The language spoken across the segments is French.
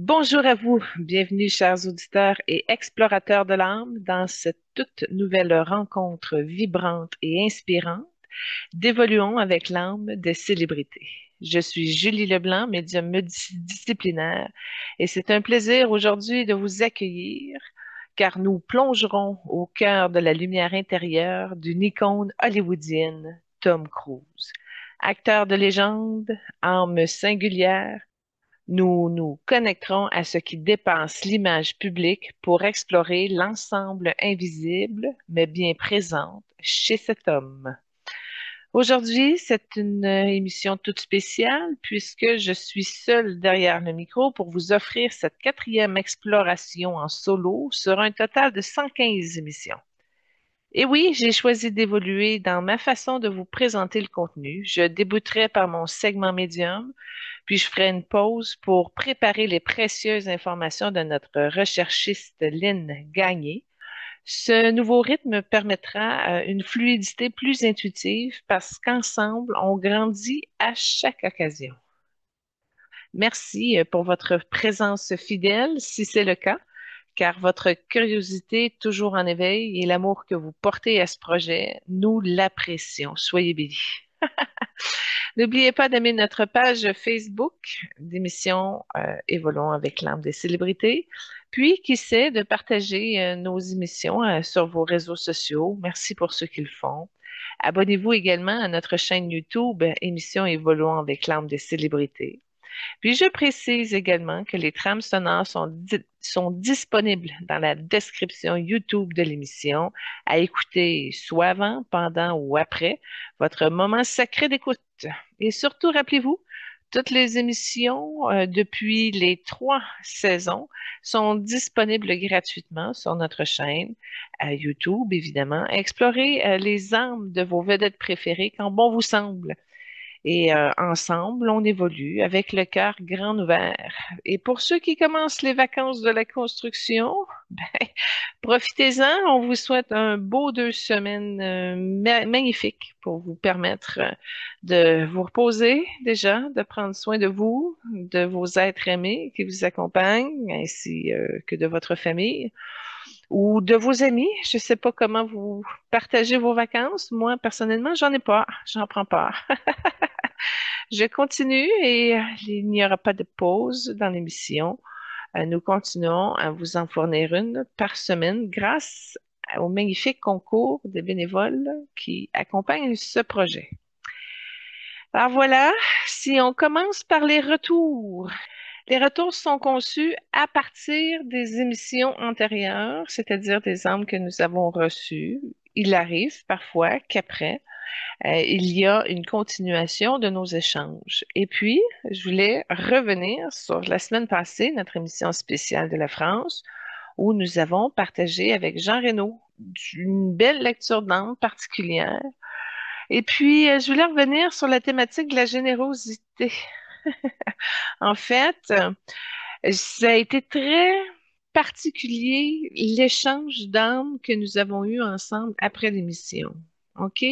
Bonjour à vous, bienvenue chers auditeurs et explorateurs de l'âme dans cette toute nouvelle rencontre vibrante et inspirante d'Évoluons avec l'âme des célébrités. Je suis Julie Leblanc, médium multidisciplinaire, et c'est un plaisir aujourd'hui de vous accueillir car nous plongerons au cœur de la lumière intérieure d'une icône hollywoodienne, Tom Cruise. Acteur de légende, âme singulière, nous nous connecterons à ce qui dépasse l'image publique pour explorer l'ensemble invisible, mais bien présente chez cet homme. Aujourd'hui, c'est une émission toute spéciale puisque je suis seule derrière le micro pour vous offrir cette quatrième exploration en solo sur un total de 115 émissions. Et oui, j'ai choisi d'évoluer dans ma façon de vous présenter le contenu. Je débuterai par mon segment médium, puis je ferai une pause pour préparer les précieuses informations de notre recherchiste Lynn Gagné. Ce nouveau rythme permettra une fluidité plus intuitive parce qu'ensemble, on grandit à chaque occasion. Merci pour votre présence fidèle, si c'est le cas, car votre curiosité est toujours en éveil et l'amour que vous portez à ce projet, nous l'apprécions. Soyez bénis. N'oubliez pas d'aimer notre page Facebook d'émission Évoluons avec l'âme des célébrités. Puis, qui sait, de partager nos émissions sur vos réseaux sociaux. Merci pour ceux qui le font. Abonnez-vous également à notre chaîne YouTube Émission Évoluons avec l'âme des célébrités. Puis je précise également que les trames sonores sont disponibles dans la description YouTube de l'émission à écouter soit avant, pendant ou après votre moment sacré d'écoute. Et surtout, rappelez-vous, toutes les émissions depuis les 3 saisons sont disponibles gratuitement sur notre chaîne YouTube, évidemment. Explorez les âmes de vos vedettes préférées quand bon vous semble. Et ensemble, on évolue avec le cœur grand ouvert. Et pour ceux qui commencent les vacances de la construction, ben, profitez-en. On vous souhaite un beau 2 semaines magnifiques pour vous permettre de vous reposer déjà, de prendre soin de vous, de vos êtres aimés qui vous accompagnent, ainsi que de votre famille ou de vos amis. Je ne sais pas comment vous partagez vos vacances. Moi, personnellement, j'en ai pas. J'en prends pas. Je continue et il n'y aura pas de pause dans l'émission. Nous continuons à vous en fournir une par semaine grâce au magnifique concours des bénévoles qui accompagnent ce projet. Alors voilà, si on commence par les retours. Les retours sont conçus à partir des émissions antérieures, c'est-à-dire des âmes que nous avons reçues. Il arrive parfois qu'après, il y a une continuation de nos échanges. Et puis, je voulais revenir sur la semaine passée, notre émission spéciale de la France, où nous avons partagé avec Jean Reynaud une belle lecture d'âme particulière. Et puis, je voulais revenir sur la thématique de la générosité. En fait, ça a été très particulier l'échange d'âmes que nous avons eu ensemble après l'émission. OK?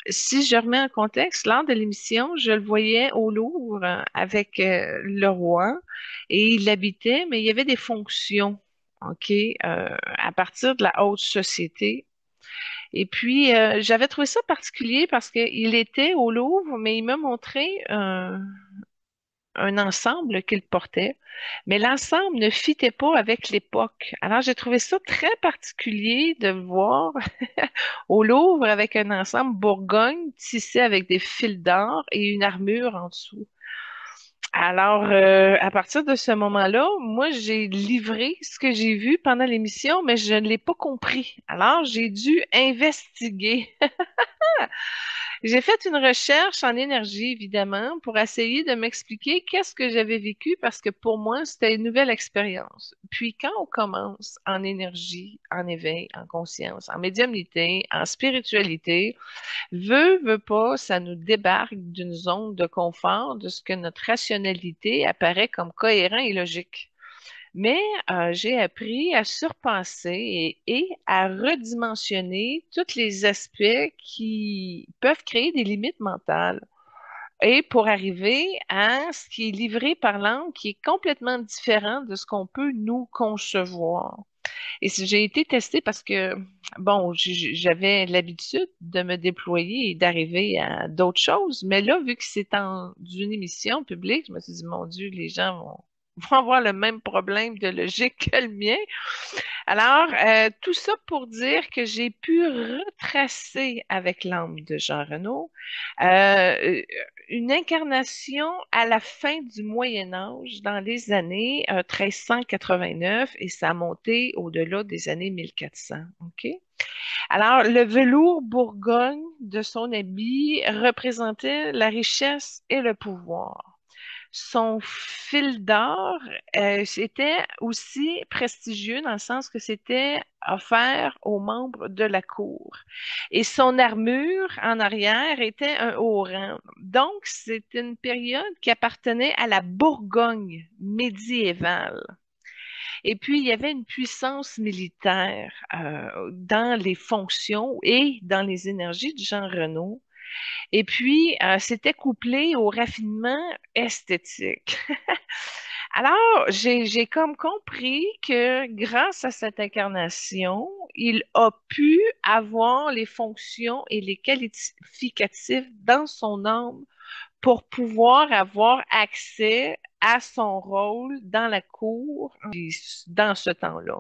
Si je remets en contexte, lors de l'émission, je le voyais au Louvre avec le roi et il habitait, mais il y avait des fonctions, OK, à partir de la haute société. Et puis, j'avais trouvé ça particulier parce qu'il était au Louvre, mais il m'a montré un ensemble qu'il portait, mais l'ensemble ne fitait pas avec l'époque. Alors, j'ai trouvé ça très particulier de le voir au Louvre avec un ensemble Bourgogne tissé avec des fils d'or et une armure en dessous. Alors, à partir de ce moment-là, moi, j'ai livré ce que j'ai vu pendant l'émission, mais je ne l'ai pas compris. Alors, j'ai dû investiguer. J'ai fait une recherche en énergie, évidemment, pour essayer de m'expliquer qu'est-ce que j'avais vécu parce que pour moi, c'était une nouvelle expérience. Puis quand on commence en énergie, en éveil, en conscience, en médiumnité, en spiritualité, veut pas, ça nous débarque d'une zone de confort de ce que notre rationalité apparaît comme cohérent et logique. Mais j'ai appris à surpasser et à redimensionner tous les aspects qui peuvent créer des limites mentales. et pour arriver à ce qui est livré par l'âme, qui est complètement différent de ce qu'on peut nous concevoir. Et si j'ai été testée parce que, bon, j'avais l'habitude de me déployer et d'arriver à d'autres choses, mais là, vu que c'est en une émission publique, je me suis dit, mon Dieu, les gens vont avoir le même problème de logique que le mien. Alors, tout ça pour dire que j'ai pu retracer avec l'âme de Jean Renaud euh, une incarnation à la fin du Moyen Âge, dans les années 1389, et ça a monté au-delà des années 1400. OK? Alors, le velours Bourgogne de son habit représentait la richesse et le pouvoir. Son fil d'or, c'était aussi prestigieux dans le sens que c'était offert aux membres de la cour. Et son armure en arrière était un haut rang. Donc, c'est une période qui appartenait à la Bourgogne médiévale. Et puis, il y avait une puissance militaire dans les fonctions et dans les énergies de Jean Renaud. Et puis, c'était couplé au raffinement esthétique. Alors, j'ai comme compris que grâce à cette incarnation, il a pu avoir les fonctions et les qualificatifs dans son âme pour pouvoir avoir accès à son rôle dans la cour dans ce temps-là.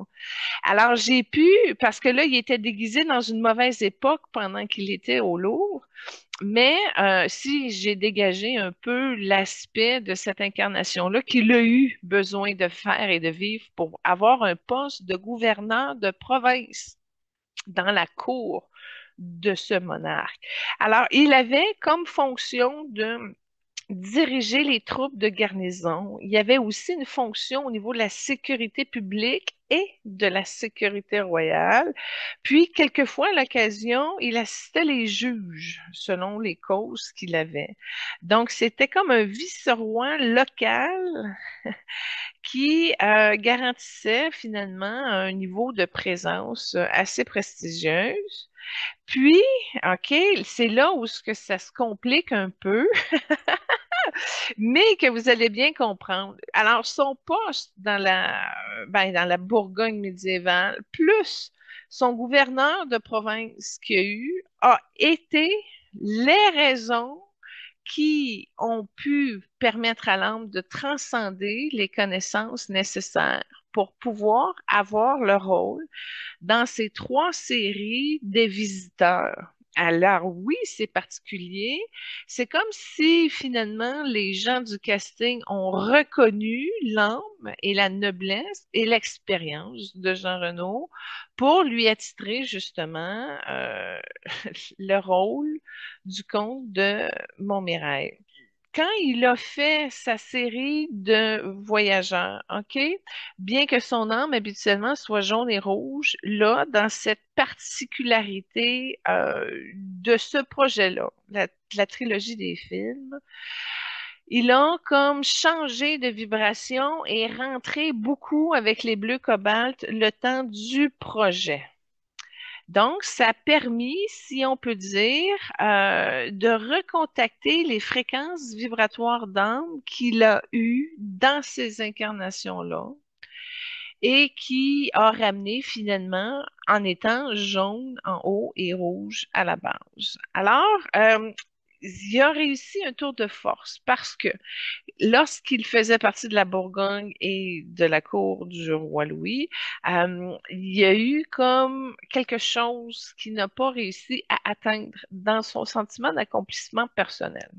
Alors, j'ai pu, parce que là, il était déguisé dans une mauvaise époque pendant qu'il était au Louvre, mais si j'ai dégagé un peu l'aspect de cette incarnation-là qu'il a eu besoin de faire et de vivre pour avoir un poste de gouverneur de province dans la cour de ce monarque. Alors, il avait comme fonction de diriger les troupes de garnison. Il y avait aussi une fonction au niveau de la sécurité publique et de la sécurité royale. Puis, quelquefois, à l'occasion, il assistait les juges selon les causes qu'il avait. Donc, c'était comme un vice-roi local qui garantissait finalement un niveau de présence assez prestigieuse. Puis, OK, c'est là où ce que ça se complique un peu, mais que vous allez bien comprendre. Alors, son poste dans la Bourgogne médiévale, plus son gouverneur de province qu'il a eu, a été les raisons qui ont pu permettre à l'âme de transcender les connaissances nécessaires pour pouvoir avoir le rôle dans ces trois séries des visiteurs. Alors oui, c'est particulier. C'est comme si finalement les gens du casting ont reconnu l'âme et la noblesse et l'expérience de Jean Renaud pour lui attitrer justement le rôle du comte de Montmirail. Quand il a fait sa série de voyageurs, OK? Bien que son âme habituellement soit jaune et rouge, là, dans cette particularité de ce projet-là, la trilogie des films, il a comme changé de vibration et rentré beaucoup avec les bleus cobalt le temps du projet. Donc, ça a permis, si on peut dire, de recontacter les fréquences vibratoires d'âme qu'il a eues dans ces incarnations-là et qui a ramené finalement en étant jaune en haut et rouge à la base. Alors, il a réussi un tour de force parce que lorsqu'il faisait partie de la Bourgogne et de la cour du roi Louis, il y a eu comme quelque chose qu'il n'a pas réussi à atteindre dans son sentiment d'accomplissement personnel.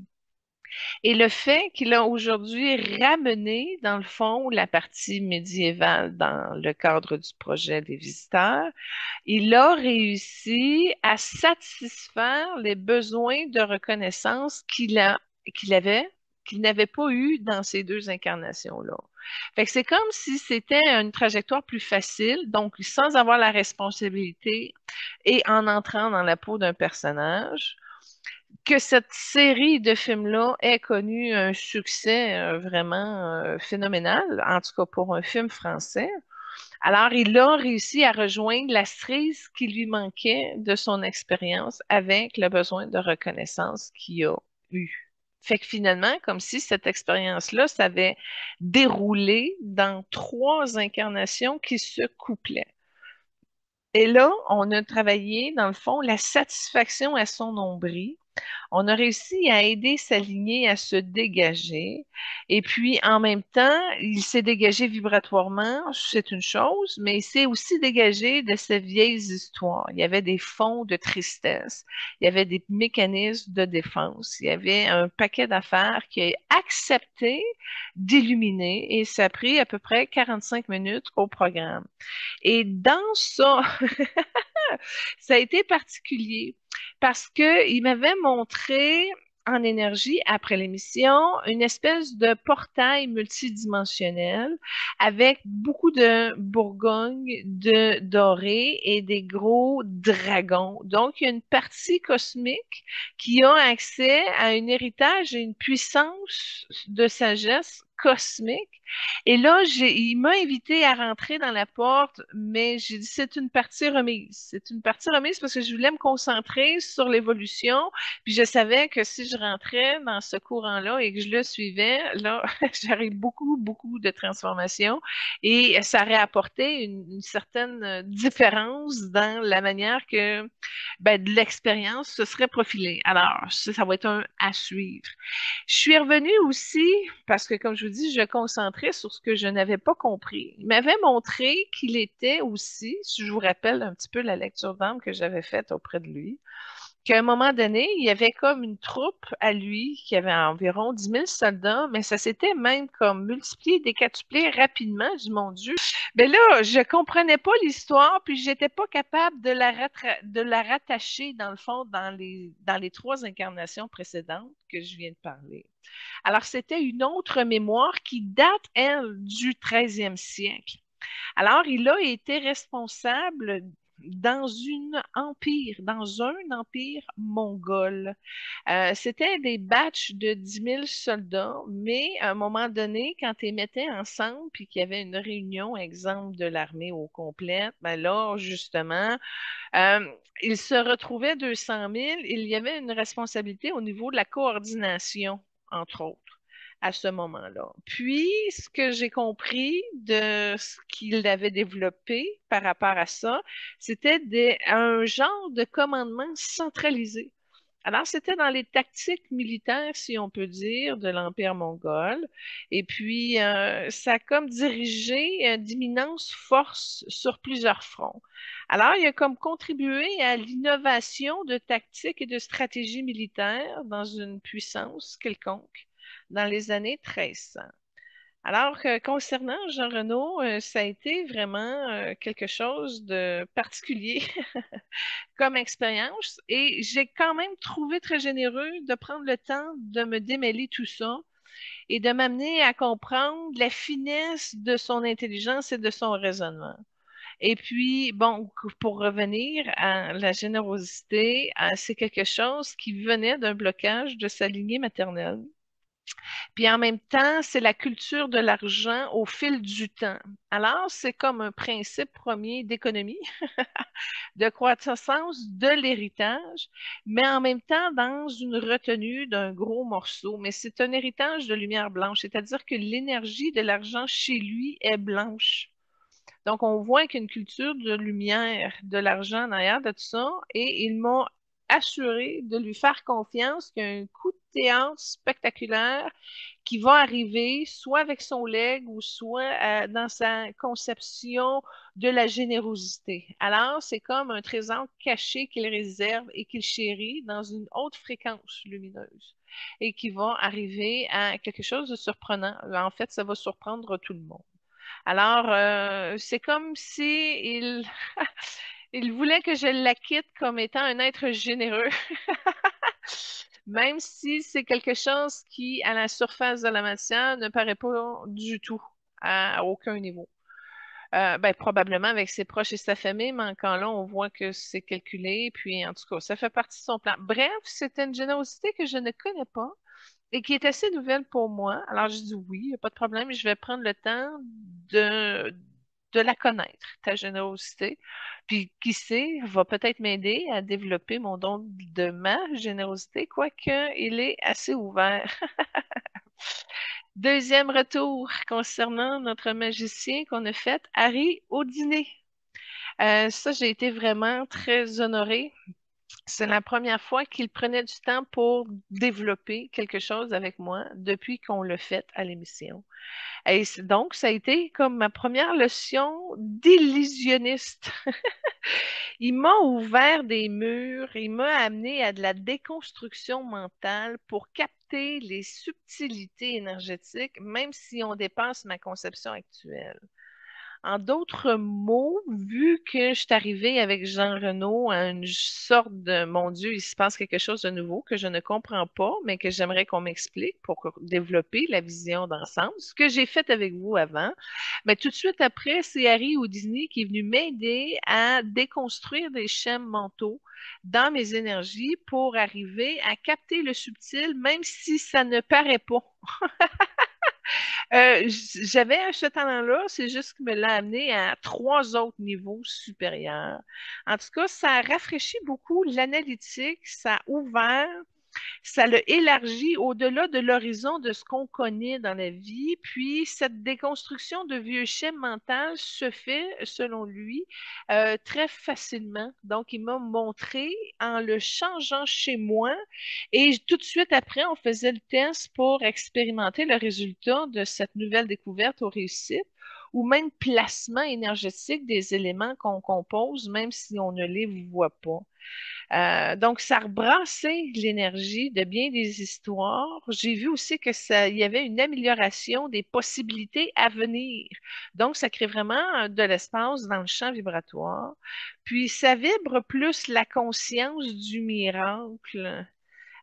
Et le fait qu'il a aujourd'hui ramené, dans le fond, la partie médiévale dans le cadre du projet des visiteurs, il a réussi à satisfaire les besoins de reconnaissance qu'il avait, qu'il n'avait pas eu dans ces deux incarnations-là. Fait que c'est comme si c'était une trajectoire plus facile, donc sans avoir la responsabilité et en entrant dans la peau d'un personnage, que cette série de films-là ait connu un succès vraiment phénoménal, en tout cas pour un film français. Alors, il a réussi à rejoindre la cerise qui lui manquait de son expérience avec le besoin de reconnaissance qu'il a eu. Fait que finalement, comme si cette expérience-là s'avait déroulé dans trois incarnations qui se couplaient. Et là, on a travaillé, dans le fond, la satisfaction à son nombril. On a réussi à aider sa lignée à se dégager. Et puis, en même temps, il s'est dégagé vibratoirement, c'est une chose, mais il s'est aussi dégagé de ses vieilles histoires. Il y avait des fonds de tristesse, il y avait des mécanismes de défense, il y avait un paquet d'affaires qui a accepté d'illuminer et ça a pris à peu près 45 minutes au programme. Et dans ça, ça a été particulier parce que il m'avait montré en énergie après l'émission une espèce de portail multidimensionnel avec beaucoup de bourgogne, de doré et des gros dragons. Donc, il y a une partie cosmique qui a accès à un héritage et une puissance de sagesse cosmique. Et là, il m'a invité à rentrer dans la porte, mais j'ai dit c'est une partie remise. C'est une partie remise parce que je voulais me concentrer sur l'évolution. Puis je savais que si je rentrais dans ce courant-là et que je le suivais, là, j'aurais beaucoup, beaucoup de transformations et ça aurait apporté une certaine différence dans la manière que ben, de l'expérience se serait profilée. Alors, ça va être un à suivre. Je suis revenue aussi parce que, comme je vous dis, je concentrais sur ce que je n'avais pas compris. Il m'avait montré qu'il était aussi, si je vous rappelle un petit peu la lecture d'âme que j'avais faite auprès de lui, qu'à un moment donné, il y avait comme une troupe à lui qui avait environ 10 000 soldats, mais ça s'était même comme multiplié, décatuplé rapidement. Je dis, mon Dieu. Mais là, je comprenais pas l'histoire, puis j'étais pas capable de la rattacher, dans le fond, dans les trois incarnations précédentes que je viens de parler. Alors, c'était une autre mémoire qui date, elle, du 13e siècle. Alors, il a été responsable dans un empire mongol. C'était des batchs de 10 000 soldats, mais à un moment donné, quand ils mettaient ensemble, puis qu'il y avait une réunion, exemple, de l'armée au complet, ben là, justement, euh, ils se retrouvaient 200 000. Il y avait une responsabilité au niveau de la coordination, entre autres à ce moment-là. Puis, ce que j'ai compris de ce qu'il avait développé par rapport à ça, c'était un genre de commandement centralisé. Alors, c'était dans les tactiques militaires, si on peut dire, de l'Empire mongol. Et puis, ça a comme dirigé d'immenses forces sur plusieurs fronts. Alors, il a comme contribué à l'innovation de tactiques et de stratégies militaires dans une puissance quelconque dans les années 1300. Alors, concernant Jean Renaud, ça a été vraiment quelque chose de particulier comme expérience et j'ai quand même trouvé très généreux de prendre le temps de me démêler tout ça et de m'amener à comprendre la finesse de son intelligence et de son raisonnement. Et puis, bon, pour revenir à la générosité, c'est quelque chose qui venait d'un blocage de sa lignée maternelle. Puis en même temps, c'est la culture de l'argent au fil du temps. Alors, c'est comme un principe premier d'économie, de croissance de l'héritage, mais en même temps dans une retenue d'un gros morceau. Mais c'est un héritage de lumière blanche, c'est-à-dire que l'énergie de l'argent chez lui est blanche. Donc, on voit qu'il y a une culture de lumière, de l'argent derrière de tout ça, et ils m'ont assuré de lui faire confiance qu'il y a un coup de théâtre spectaculaire qui va arriver soit avec son legs ou soit dans sa conception de la générosité. Alors, c'est comme un trésor caché qu'il réserve et qu'il chérit dans une haute fréquence lumineuse et qui va arriver à quelque chose de surprenant. En fait, ça va surprendre tout le monde. Alors, c'est comme si il, il voulait que je l'acquitte comme étant un être généreux, même si c'est quelque chose qui, à la surface de la matière, ne paraît pas du tout à aucun niveau. Ben, probablement avec ses proches et sa famille, mais encore là, on voit que c'est calculé, puis en tout cas, ça fait partie de son plan. Bref, c'était une générosité que je ne connais pas et qui est assez nouvelle pour moi. Alors, je dis oui, il n'y a pas de problème, je vais prendre le temps de de la connaître, ta générosité. Puis, qui sait, va peut-être m'aider à développer mon don de ma générosité, quoique il est assez ouvert. Deuxième retour concernant notre magicien qu'on a fait, Harry Houdini. Ça, j'ai été vraiment très honorée. C'est la première fois qu'il prenait du temps pour développer quelque chose avec moi depuis qu'on l'a fait à l'émission. Et donc, ça a été comme ma première leçon d'illusionniste. Il m'a ouvert des murs, il m'a amené à de la déconstruction mentale pour capter les subtilités énergétiques, même si on dépasse ma conception actuelle. En d'autres mots, vu que je suis arrivée avec Jean Renaud à une sorte de mon Dieu, il se passe quelque chose de nouveau que je ne comprends pas, mais que j'aimerais qu'on m'explique pour développer la vision d'ensemble, ce que j'ai fait avec vous avant. Mais tout de suite après, c'est Harry Houdini qui est venu m'aider à déconstruire des schèmes mentaux dans mes énergies pour arriver à capter le subtil, même si ça ne paraît pas. J'avais ce talent-là, c'est juste qu'il me l'a amené à trois autres niveaux supérieurs. En tout cas, ça a rafraîchi beaucoup l'analytique, ça a ouvert, ça l'a élargi au-delà de l'horizon de ce qu'on connaît dans la vie. Puis, cette déconstruction de vieux schémas mentaux se fait, selon lui, très facilement. Donc, il m'a montré en le changeant chez moi. Et tout de suite après, on faisait le test pour expérimenter le résultat de cette nouvelle découverte aux réussites ou même placement énergétique des éléments qu'on compose, même si on ne les voit pas. Donc, ça rebrassait l'énergie de bien des histoires. J'ai vu aussi que ça, il y avait une amélioration des possibilités à venir. Donc, ça crée vraiment de l'espace dans le champ vibratoire. Puis, ça vibre plus la conscience du miracle.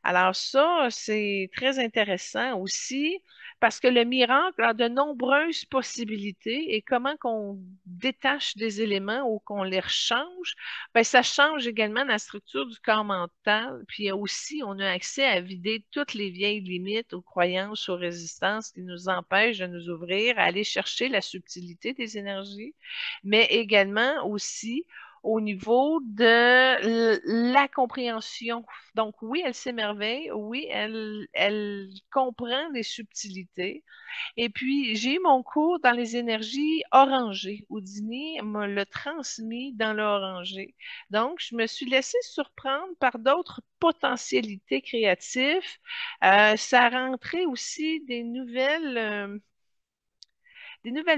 Alors ça, c'est très intéressant aussi parce que le miracle a de nombreuses possibilités et comment qu'on détache des éléments ou qu'on les rechange, ben ça change également la structure du corps mental. Puis aussi, on a accès à vider toutes les vieilles limites aux croyances, aux résistances qui nous empêchent de nous ouvrir, à aller chercher la subtilité des énergies, mais également aussi au niveau de la compréhension. Donc oui, elle s'émerveille, oui, elle comprend les subtilités. Et puis, j'ai eu mon cours dans les énergies orangées. Houdini me l'a transmis dans l'orangé. Donc, je me suis laissée surprendre par d'autres potentialités créatives. Ça a rentré aussi des nouvelles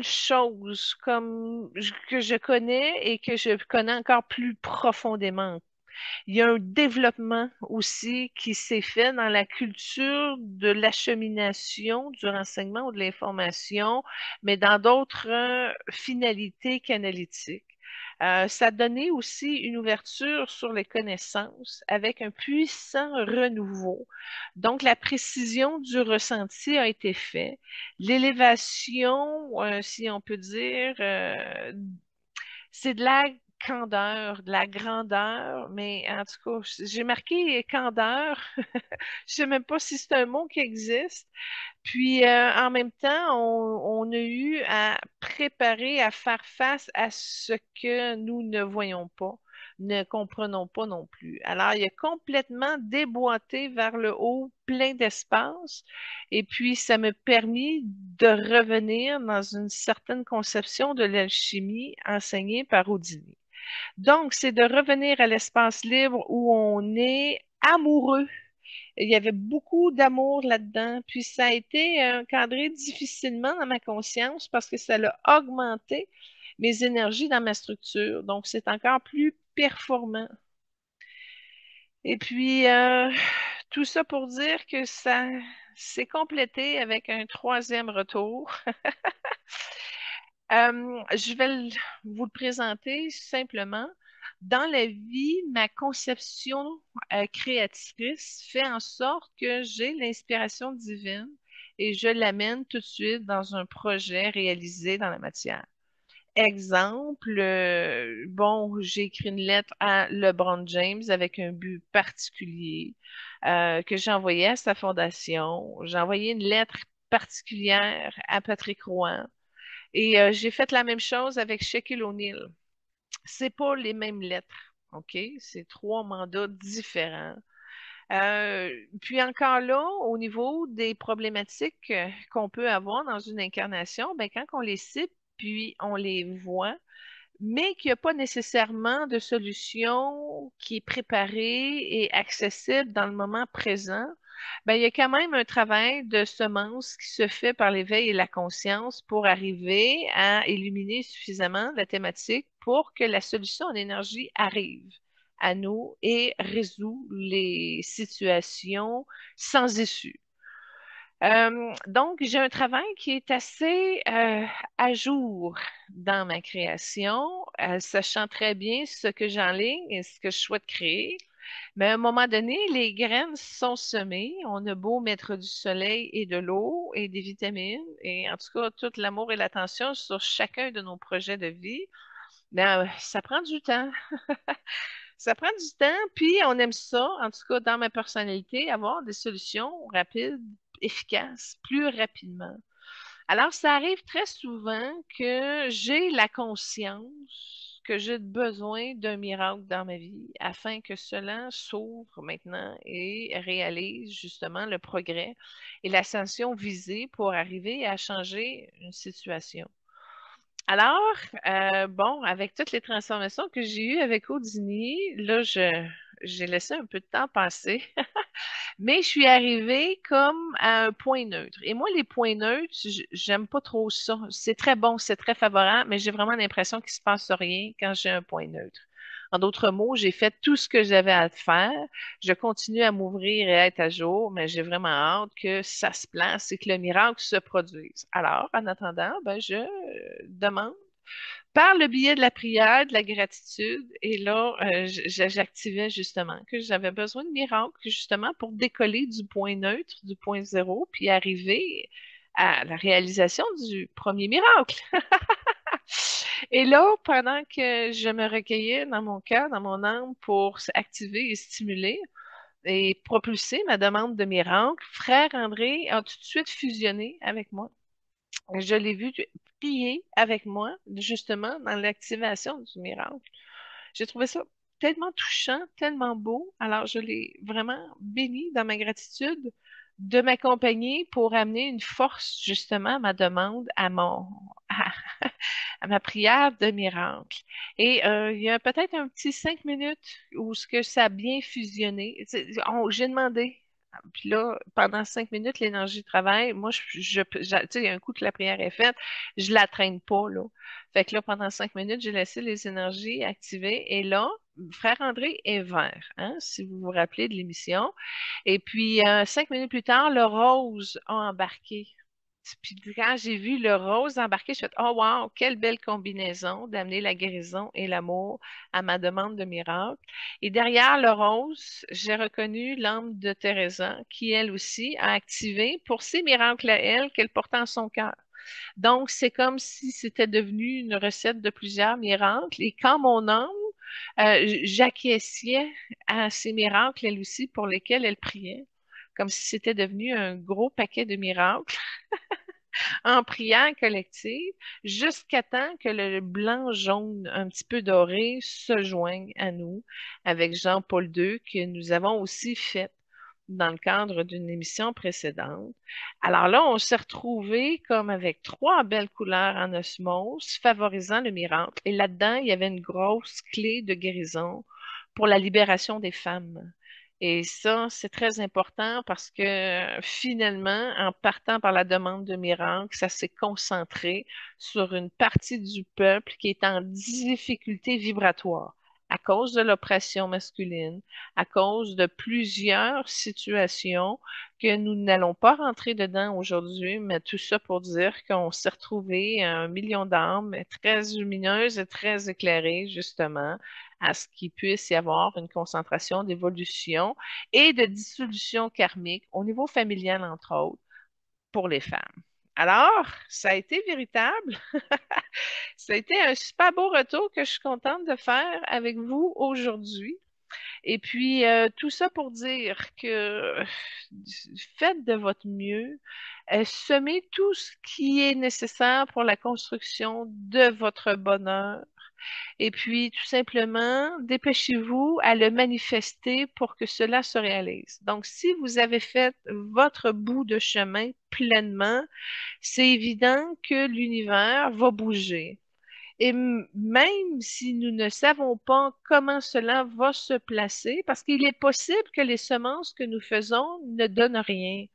choses que je connais et que je connais encore plus profondément. Il y a un développement aussi qui s'est fait dans la culture de l'achemination du renseignement ou de l'information, mais dans d'autres finalités qu'analytiques. Ça donnait aussi une ouverture sur les connaissances avec un puissant renouveau. Donc, la précision du ressenti a été faite. L'élévation, si on peut dire, c'est de la candeur, de la grandeur, mais en tout cas, j'ai marqué candeur. Je sais même pas si c'est un mot qui existe. Puis en même temps, on a eu à préparer, à faire face à ce que nous ne voyons pas, ne comprenons pas non plus. Alors, il a complètement déboîté vers le haut, plein d'espace, et puis ça m'a permis de revenir dans une certaine conception de l'alchimie enseignée par Houdini. Donc, c'est de revenir à l'espace libre où on est amoureux. Il y avait beaucoup d'amour là-dedans. Puis ça a été encadré difficilement dans ma conscience parce que ça a augmenté mes énergies dans ma structure. Donc, c'est encore plus performant. Et puis, tout ça pour dire que ça s'est complété avec un troisième retour. Je vais vous le présenter simplement. Dans la vie, ma conception créatrice fait en sorte que j'ai l'inspiration divine et je l'amène tout de suite dans un projet réalisé dans la matière. Exemple, bon, j'ai écrit une lettre à LeBron James avec un but particulier que j'ai envoyé à sa fondation. J'ai envoyé une lettre particulière à Patrick Roy. Et j'ai fait la même chose avec Shaquille O'Neal. C'est pas les mêmes lettres, OK? C'est trois mandats différents. Puis encore là, au niveau des problématiques qu'on peut avoir dans une incarnation, ben, quand on les cible, puis on les voit, mais qu'il n'y a pas nécessairement de solution qui est préparée et accessible dans le moment présent, ben, il y a quand même un travail de semence qui se fait par l'éveil et la conscience pour arriver à illuminer suffisamment la thématique pour que la solution en énergie arrive à nous et résout les situations sans issue. Donc, j'ai un travail qui est assez à jour dans ma création, sachant très bien ce que j'enligne et ce que je souhaite créer. Mais à un moment donné, les graines sont semées. On a beau mettre du soleil et de l'eau et des vitamines, et en tout cas, tout l'amour et l'attention sur chacun de nos projets de vie. Ben, ça prend du temps. Ça prend du temps, puis on aime ça, en tout cas dans ma personnalité, avoir des solutions rapides, efficaces, plus rapidement. Alors, ça arrive très souvent que j'ai la conscience que j'ai besoin d'un miracle dans ma vie afin que cela s'ouvre maintenant et réalise justement le progrès et l'ascension visée pour arriver à changer une situation. Alors, bon, avec toutes les transformations que j'ai eues avec Houdini, là, j'ai laissé un peu de temps passer, mais je suis arrivée comme à un point neutre. Et moi, les points neutres, j'aime pas trop ça. C'est très bon, c'est très favorable, mais j'ai vraiment l'impression qu'il se passe rien quand j'ai un point neutre. En d'autres mots, j'ai fait tout ce que j'avais à faire. Je continue à m'ouvrir et à être à jour, mais j'ai vraiment hâte que ça se place et que le miracle se produise. Alors, en attendant, ben, je demande par le biais de la prière, de la gratitude, et là, j'activais justement que j'avais besoin de miracles, justement, pour décoller du point neutre, du point zéro, puis arriver à la réalisation du premier miracle. Et là, pendant que je me recueillais dans mon cœur, dans mon âme, pour activer et stimuler et propulser ma demande de miracle, Frère André a tout de suite fusionné avec moi. Je l'ai vu prier avec moi, justement, dans l'activation du miracle. J'ai trouvé ça tellement touchant, tellement beau. Alors, je l'ai vraiment béni dans ma gratitude de m'accompagner pour amener une force, justement, à ma demande, à, à ma prière de miracle. Et il y a peut-être un petit 5 minutes où ce que ça a bien fusionné. J'ai demandé. Puis là, pendant 5 minutes, l'énergie travaille. Moi, tu sais, il y a un coup que la prière est faite, je la traîne pas, là. Fait que là, pendant 5 minutes, j'ai laissé les énergies activées. Et là, Frère André est vert, hein, si vous vous rappelez de l'émission. Et puis, 5 minutes plus tard, le rose a embarqué. Puis quand j'ai vu le rose embarquer, je me suis fait, oh wow, quelle belle combinaison d'amener la guérison et l'amour à ma demande de miracle. Et derrière le rose, j'ai reconnu l'âme de Teresa qui, elle aussi, a activé pour ses miracles à elle qu'elle portait en son cœur. Donc, c'est comme si c'était devenu une recette de plusieurs miracles. Et quand mon âme, j'acquiesçais à ces miracles, elle aussi, pour lesquels elle priait, comme si c'était devenu un gros paquet de miracles en prière collective jusqu'à temps que le blanc jaune un petit peu doré se joigne à nous avec Jean-Paul II que nous avons aussi fait dans le cadre d'une émission précédente. Alors là, on s'est retrouvés comme avec trois belles couleurs en osmose, favorisant le miracle. Et là-dedans, il y avait une grosse clé de guérison pour la libération des femmes. Et ça, c'est très important parce que finalement, en partant par la demande de miracle, ça s'est concentré sur une partie du peuple qui est en difficulté vibratoire à cause de l'oppression masculine, à cause de plusieurs situations que nous n'allons pas rentrer dedans aujourd'hui, mais tout ça pour dire qu'on s'est retrouvé un million d'âmes très lumineuses et très éclairées, justement, à ce qu'il puisse y avoir une concentration d'évolution et de dissolution karmique au niveau familial, entre autres, pour les femmes. Alors, ça a été véritable. Ça a été un super beau retour que je suis contente de faire avec vous aujourd'hui. Et puis, tout ça pour dire que faites de votre mieux, semez tout ce qui est nécessaire pour la construction de votre bonheur. Et puis, tout simplement, dépêchez-vous à le manifester pour que cela se réalise. Donc, si vous avez fait votre bout de chemin pleinement, c'est évident que l'univers va bouger. Et même si nous ne savons pas comment cela va se placer, parce qu'il est possible que les semences que nous faisons ne donnent rien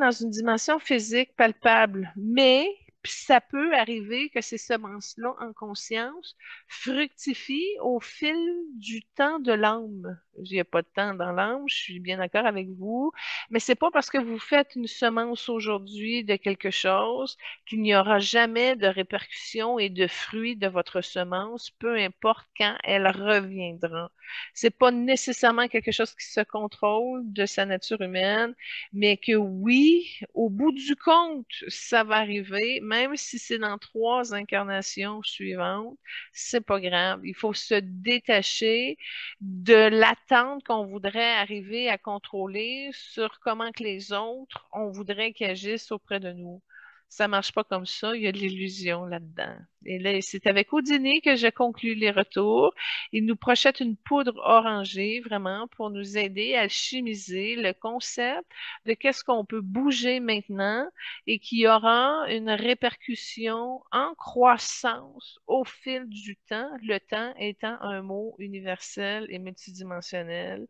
dans une dimension physique palpable, mais ça peut arriver que ces semences-là, en conscience, fructifient au fil du temps de l'âme. Il n'y a pas de temps dans l'âme, je suis bien d'accord avec vous, mais c'est pas parce que vous faites une semence aujourd'hui de quelque chose qu'il n'y aura jamais de répercussions et de fruits de votre semence, peu importe quand elle reviendra. C'est pas nécessairement quelque chose qui se contrôle de sa nature humaine, mais que oui, au bout du compte, ça va arriver, même si c'est dans 3 incarnations suivantes, c'est pas grave. Il faut se détacher de l'attente qu'on voudrait arriver à contrôler sur comment que les autres, on voudrait qu'ils agissent auprès de nous. Ça marche pas comme ça, il y a de l'illusion là-dedans. Et là, c'est avec Houdini que je conclus les retours. Il nous projette une poudre orangée, vraiment, pour nous aider à chimiser le concept de qu'est-ce qu'on peut bouger maintenant et qui aura une répercussion en croissance au fil du temps, le temps étant un mot universel et multidimensionnel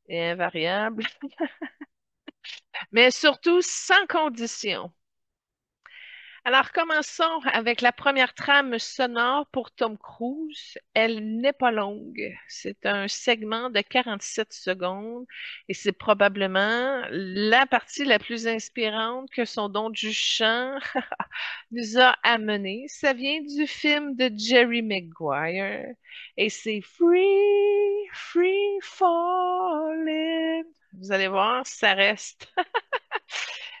et invariable, mais surtout sans condition. Alors, commençons avec la première trame sonore pour Tom Cruise. Elle n'est pas longue. C'est un segment de 47 secondes et c'est probablement la partie la plus inspirante que son don du chant nous a amené. Ça vient du film de Jerry Maguire et c'est Free, Free Falling. Vous allez voir, ça reste.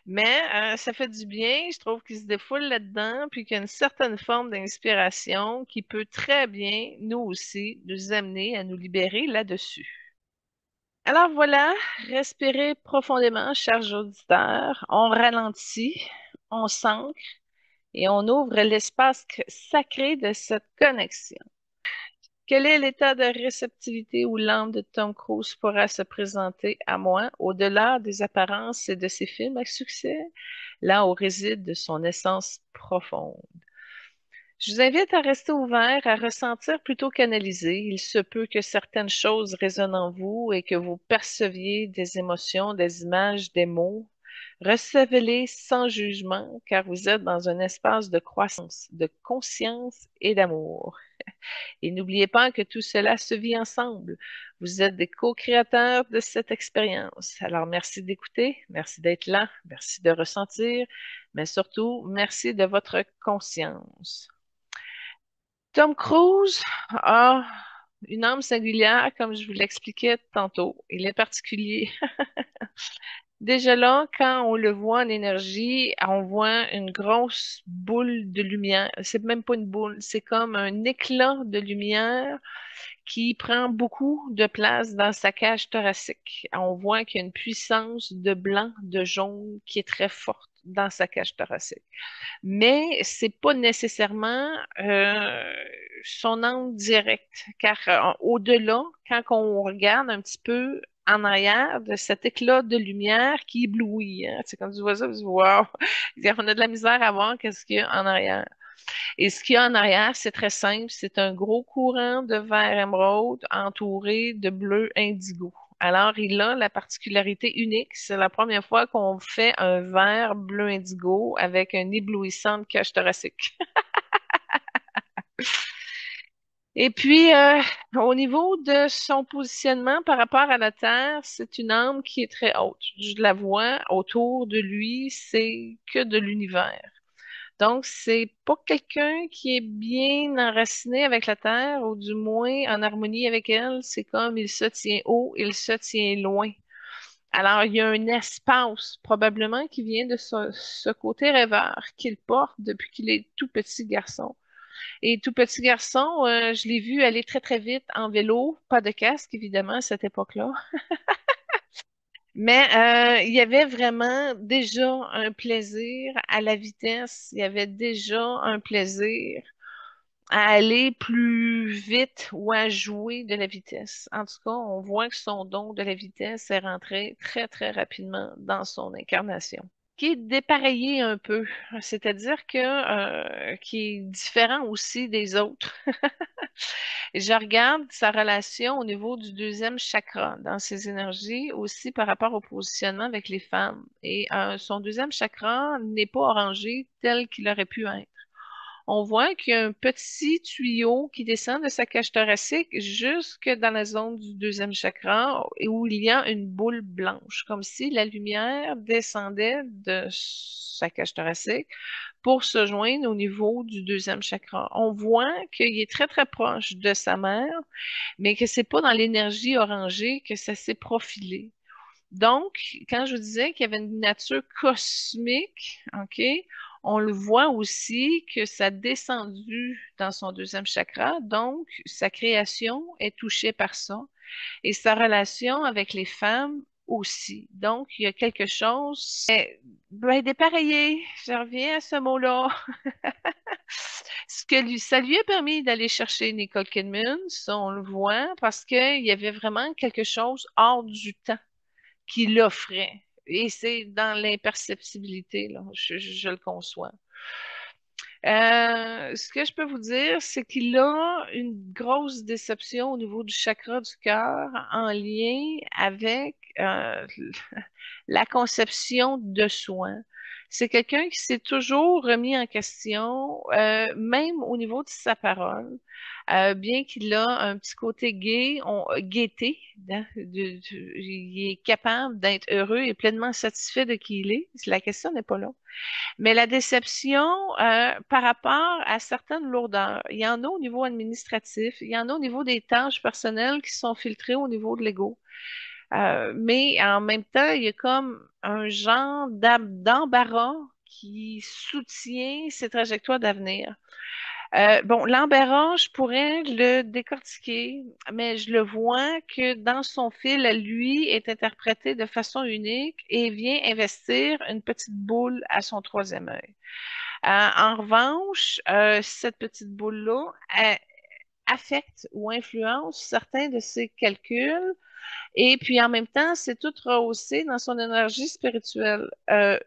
Mais ça fait du bien, je trouve qu'il se défoule là-dedans, puis qu'il y a une certaine forme d'inspiration qui peut très bien, nous aussi, nous amener à nous libérer là-dessus. Alors voilà, respirez profondément, chers auditeurs. On ralentit, on s'ancre et on ouvre l'espace sacré de cette connexion. Quel est l'état de réceptivité où l'âme de Tom Cruise pourra se présenter à moi, au-delà des apparences et de ses films à succès, là où réside son essence profonde? Je vous invite à rester ouvert, à ressentir plutôt qu'analyser. Il se peut que certaines choses résonnent en vous et que vous perceviez des émotions, des images, des mots. Recevez-les sans jugement, car vous êtes dans un espace de croissance, de conscience et d'amour. Et n'oubliez pas que tout cela se vit ensemble. Vous êtes des co-créateurs de cette expérience. Alors, merci d'écouter, merci d'être là, merci de ressentir, mais surtout, merci de votre conscience. Tom Cruise a une âme singulière, comme je vous l'expliquais tantôt. Il est particulier. Déjà là, quand on le voit en énergie, on voit une grosse boule de lumière. C'est même pas une boule, c'est comme un éclat de lumière qui prend beaucoup de place dans sa cage thoracique. On voit qu'il y a une puissance de blanc, de jaune qui est très forte dans sa cage thoracique. Mais c'est pas nécessairement son angle direct, car au-delà, quand on regarde un petit peu en arrière de cet éclat de lumière qui éblouit, hein, c'est quand tu vois ça, tu dis, wow, on a de la misère à voir qu'est-ce qu'il y a en arrière. Et ce qu'il y a en arrière, c'est très simple. C'est un gros courant de vert émeraude entouré de bleu indigo. Alors, il a la particularité unique. C'est la première fois qu'on fait un vert bleu indigo avec une éblouissante cage thoracique. Et puis, au niveau de son positionnement par rapport à la Terre, c'est une âme qui est très haute. Je la vois autour de lui, c'est que de l'univers. Donc, c'est pas quelqu'un qui est bien enraciné avec la terre, ou du moins en harmonie avec elle. C'est comme il se tient haut, il se tient loin. Alors, il y a un espace, probablement, qui vient de ce côté rêveur qu'il porte depuis qu'il est tout petit garçon. Et tout petit garçon, je l'ai vu aller très très vite en vélo, pas de casque évidemment à cette époque-là. Mais il y avait vraiment déjà un plaisir à la vitesse, il y avait déjà un plaisir à aller plus vite ou à jouer de la vitesse. En tout cas, on voit que son don de la vitesse est rentré très, très rapidement dans son incarnation. Qui est dépareillé un peu, c'est-à-dire que qui est différent aussi des autres. Je regarde sa relation au niveau du deuxième chakra dans ses énergies, aussi par rapport au positionnement avec les femmes. Et son deuxième chakra n'est pas orangé tel qu'il aurait pu être. On voit qu'il y a un petit tuyau qui descend de sa cage thoracique jusque dans la zone du deuxième chakra et où il y a une boule blanche, comme si la lumière descendait de sa cage thoracique pour se joindre au niveau du deuxième chakra. On voit qu'il est très très proche de sa mère, mais que c'est pas dans l'énergie orangée que ça s'est profilé. Donc, quand je vous disais qu'il y avait une nature cosmique, OK, on le voit aussi que ça a descendu dans son deuxième chakra, donc sa création est touchée par ça et sa relation avec les femmes aussi. Donc, il y a quelque chose, dépareillé, je reviens à ce mot-là. Ça lui a permis d'aller chercher Nicole Kidman, ça on le voit, parce qu'il y avait vraiment quelque chose hors du temps qu'il offrait. Et c'est dans l'imperceptibilité, là, je le conçois. Ce que je peux vous dire, c'est qu'il a une grosse déception au niveau du chakra du cœur en lien avec la conception de soi. C'est quelqu'un qui s'est toujours remis en question, même au niveau de sa parole. Bien qu'il a un petit côté gay, gaieté, hein, il est capable d'être heureux et pleinement satisfait de qui il est. La question n'est pas là. Mais la déception par rapport à certaines lourdeurs, il y en a au niveau administratif, il y en a au niveau des tâches personnelles qui sont filtrées au niveau de l'ego. Mais en même temps, il y a comme un genre d'embarras qui soutient ses trajectoires d'avenir. Bon, l'embarras, je pourrais le décortiquer, mais je le vois que dans son fil, lui est interprété de façon unique et vient investir une petite boule à son troisième œil. En revanche, cette petite boule-là affecte ou influence certains de ses calculs et puis en même temps, c'est tout rehaussé dans son énergie spirituelle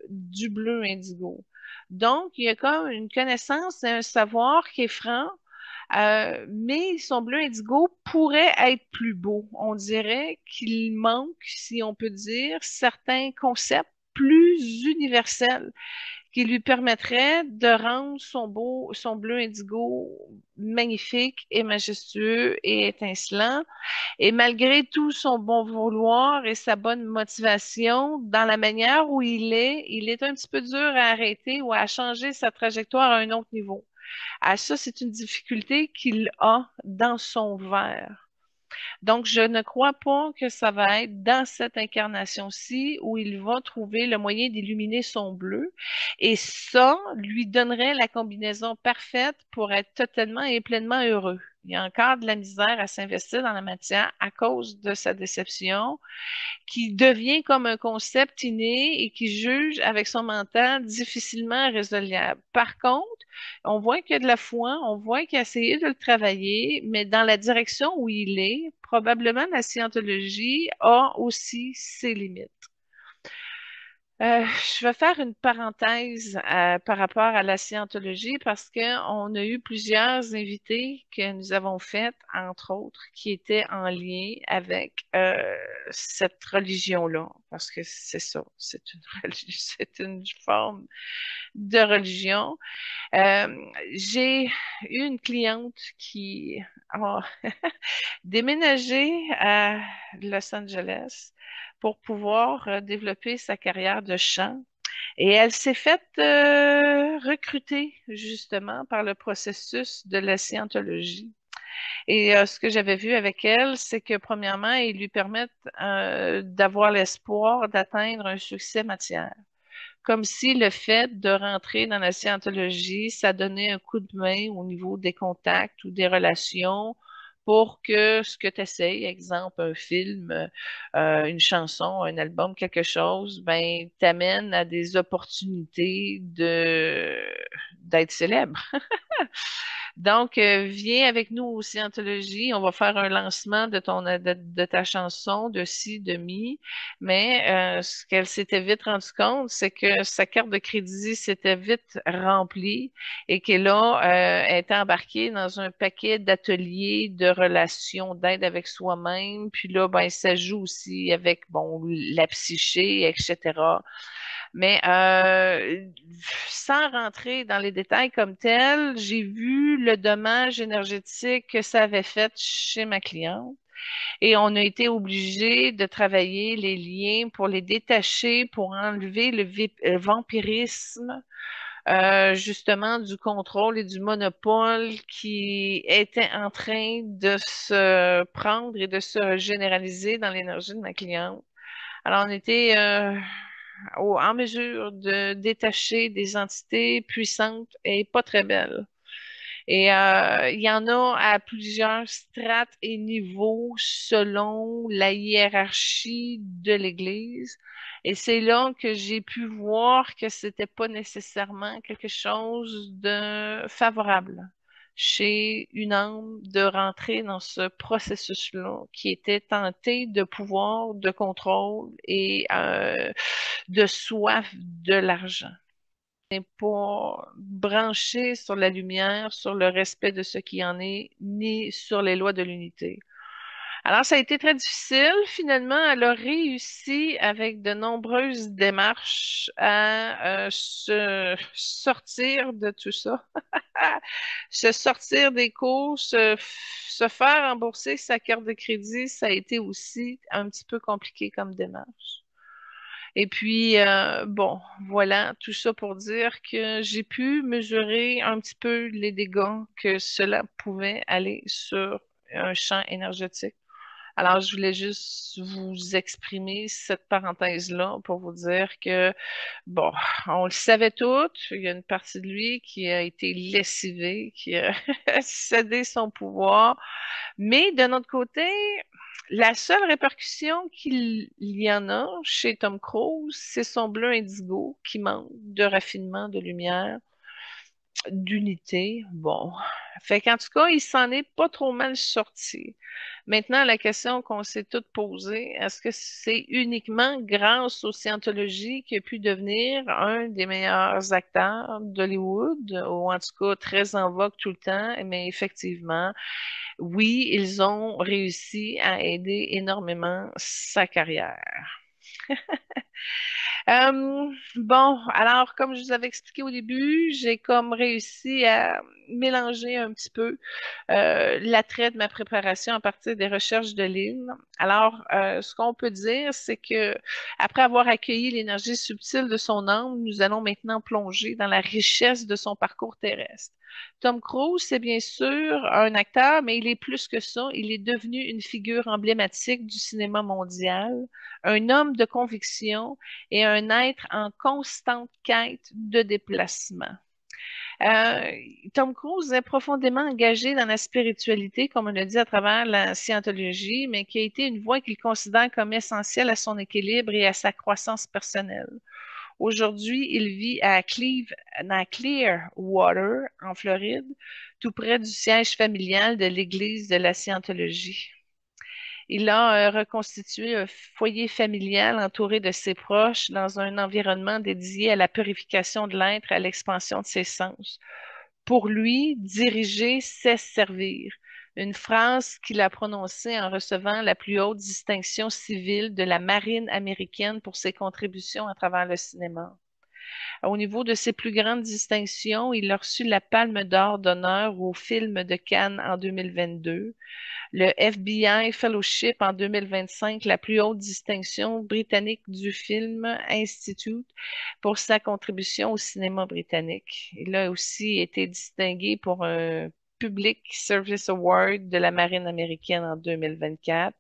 du bleu indigo. Donc, il y a comme une connaissance et un savoir qui est franc, mais son bleu indigo pourrait être plus beau. On dirait qu'il manque, si on peut dire, certains concepts plus universels qui lui permettrait de rendre son bleu indigo magnifique et majestueux et étincelant. Et malgré tout son bon vouloir et sa bonne motivation, dans la manière où il est un petit peu dur à arrêter ou à changer sa trajectoire à un autre niveau. À ça, c'est une difficulté qu'il a dans son verre. Donc, je ne crois pas que ça va être dans cette incarnation-ci où il va trouver le moyen d'illuminer son bleu. Et ça lui donnerait la combinaison parfaite pour être totalement et pleinement heureux. Il y a encore de la misère à s'investir dans la matière à cause de sa déception, qui devient comme un concept inné et qui juge avec son mental difficilement résoluble. Par contre, on voit qu'il y a de la foi, on voit qu'il a essayé de le travailler, mais dans la direction où il est, probablement la scientologie a aussi ses limites. Je vais faire une parenthèse par rapport à la scientologie parce qu'on a eu plusieurs invités que nous avons faits, entre autres, qui étaient en lien avec cette religion-là, parce que c'est ça, c'est une c'est une forme de religion. J'ai eu une cliente qui a déménagé à Los Angeles pour pouvoir développer sa carrière de chant. Et elle s'est faite recruter justement par le processus de la scientologie. Et ce que j'avais vu avec elle, c'est que premièrement, ils lui permettent d'avoir l'espoir d'atteindre un succès matière. comme si le fait de rentrer dans la scientologie, ça donnait un coup de main au niveau des contacts ou des relations pour que ce que tu essayes, exemple un film, une chanson, un album, quelque chose, ben, t'amène à des opportunités d'être célèbre. Donc, viens avec nous au Scientologie. On va faire un lancement de ta chanson, de ci, de mi. Mais ce qu'elle s'était vite rendue compte, c'est que sa carte de crédit s'était vite remplie et qu'elle a été embarquée dans un paquet d'ateliers de relations, d'aide avec soi-même. Puis là, ben, ça joue aussi avec, bon, la psyché, etc. Mais sans rentrer dans les détails comme tels, j'ai vu le dommage énergétique que ça avait fait chez ma cliente et on a été obligé de travailler les liens pour les détacher, pour enlever le vampirisme, justement du contrôle et du monopole qui était en train de se prendre et de se généraliser dans l'énergie de ma cliente. Alors, on était en mesure de détacher des entités puissantes et pas très belles. Et il y en a à plusieurs strates et niveaux selon la hiérarchie de l'Église. Et c'est là que j'ai pu voir que c'était pas nécessairement quelque chose de favorable chez une âme de rentrer dans ce processus-là qui était tenté de pouvoir, de contrôle et de soif de l'argent. N'est pas branché sur la lumière, sur le respect de ce qui en est, ni sur les lois de l'unité. Alors, ça a été très difficile. Finalement, elle a réussi avec de nombreuses démarches à se sortir de tout ça, se sortir des cours, se faire rembourser sa carte de crédit. Ça a été aussi un petit peu compliqué comme démarche. Et puis, bon, voilà, tout ça pour dire que j'ai pu mesurer un petit peu les dégâts que cela pouvait aller sur un champ énergétique. Alors, je voulais juste vous exprimer cette parenthèse-là pour vous dire que, bon, on le savait tout. Il y a une partie de lui qui a été lessivée, qui a cédé son pouvoir. Mais de notre côté, la seule répercussion qu'il y en a chez Tom Cruise, c'est son bleu indigo qui manque de raffinement, de lumière, d'unité. Bon. Fait qu'en tout cas, il s'en est pas trop mal sorti. Maintenant, la question qu'on s'est toutes posée, est-ce que c'est uniquement grâce aux scientologies qu'il a pu devenir un des meilleurs acteurs d'Hollywood, ou en tout cas très en vogue tout le temps, mais effectivement, oui, ils ont réussi à aider énormément sa carrière. Bon, alors, comme je vous avais expliqué au début, j'ai comme réussi à mélanger un petit peu l'attrait de ma préparation à partir des recherches de Lynn. Alors, ce qu'on peut dire, c'est que après avoir accueilli l'énergie subtile de son âme, nous allons maintenant plonger dans la richesse de son parcours terrestre. Tom Cruise, c'est bien sûr un acteur, mais il est plus que ça. Il est devenu une figure emblématique du cinéma mondial, un homme de conviction et un être en constante quête de déplacement. Euh, Tom Cruise est profondément engagé dans la spiritualité, comme on l'a dit à travers la scientologie, mais qui a été une voie qu'il considère comme essentielle à son équilibre et à sa croissance personnelle. Aujourd'hui, il vit à Clearwater, en Floride, tout près du siège familial de l'Église de la Scientologie. Il a reconstitué un foyer familial entouré de ses proches dans un environnement dédié à la purification de l'être et à l'expansion de ses sens. Pour lui, diriger, c'est servir. Une phrase qu'il a prononcée en recevant la plus haute distinction civile de la marine américaine pour ses contributions à travers le cinéma. Au niveau de ses plus grandes distinctions, il a reçu la Palme d'or d'honneur au film de Cannes en 2022, le FBI Fellowship en 2025, la plus haute distinction britannique du Film Institute pour sa contribution au cinéma britannique. Il a aussi été distingué pour un Public Service Award de la Marine américaine en 2024,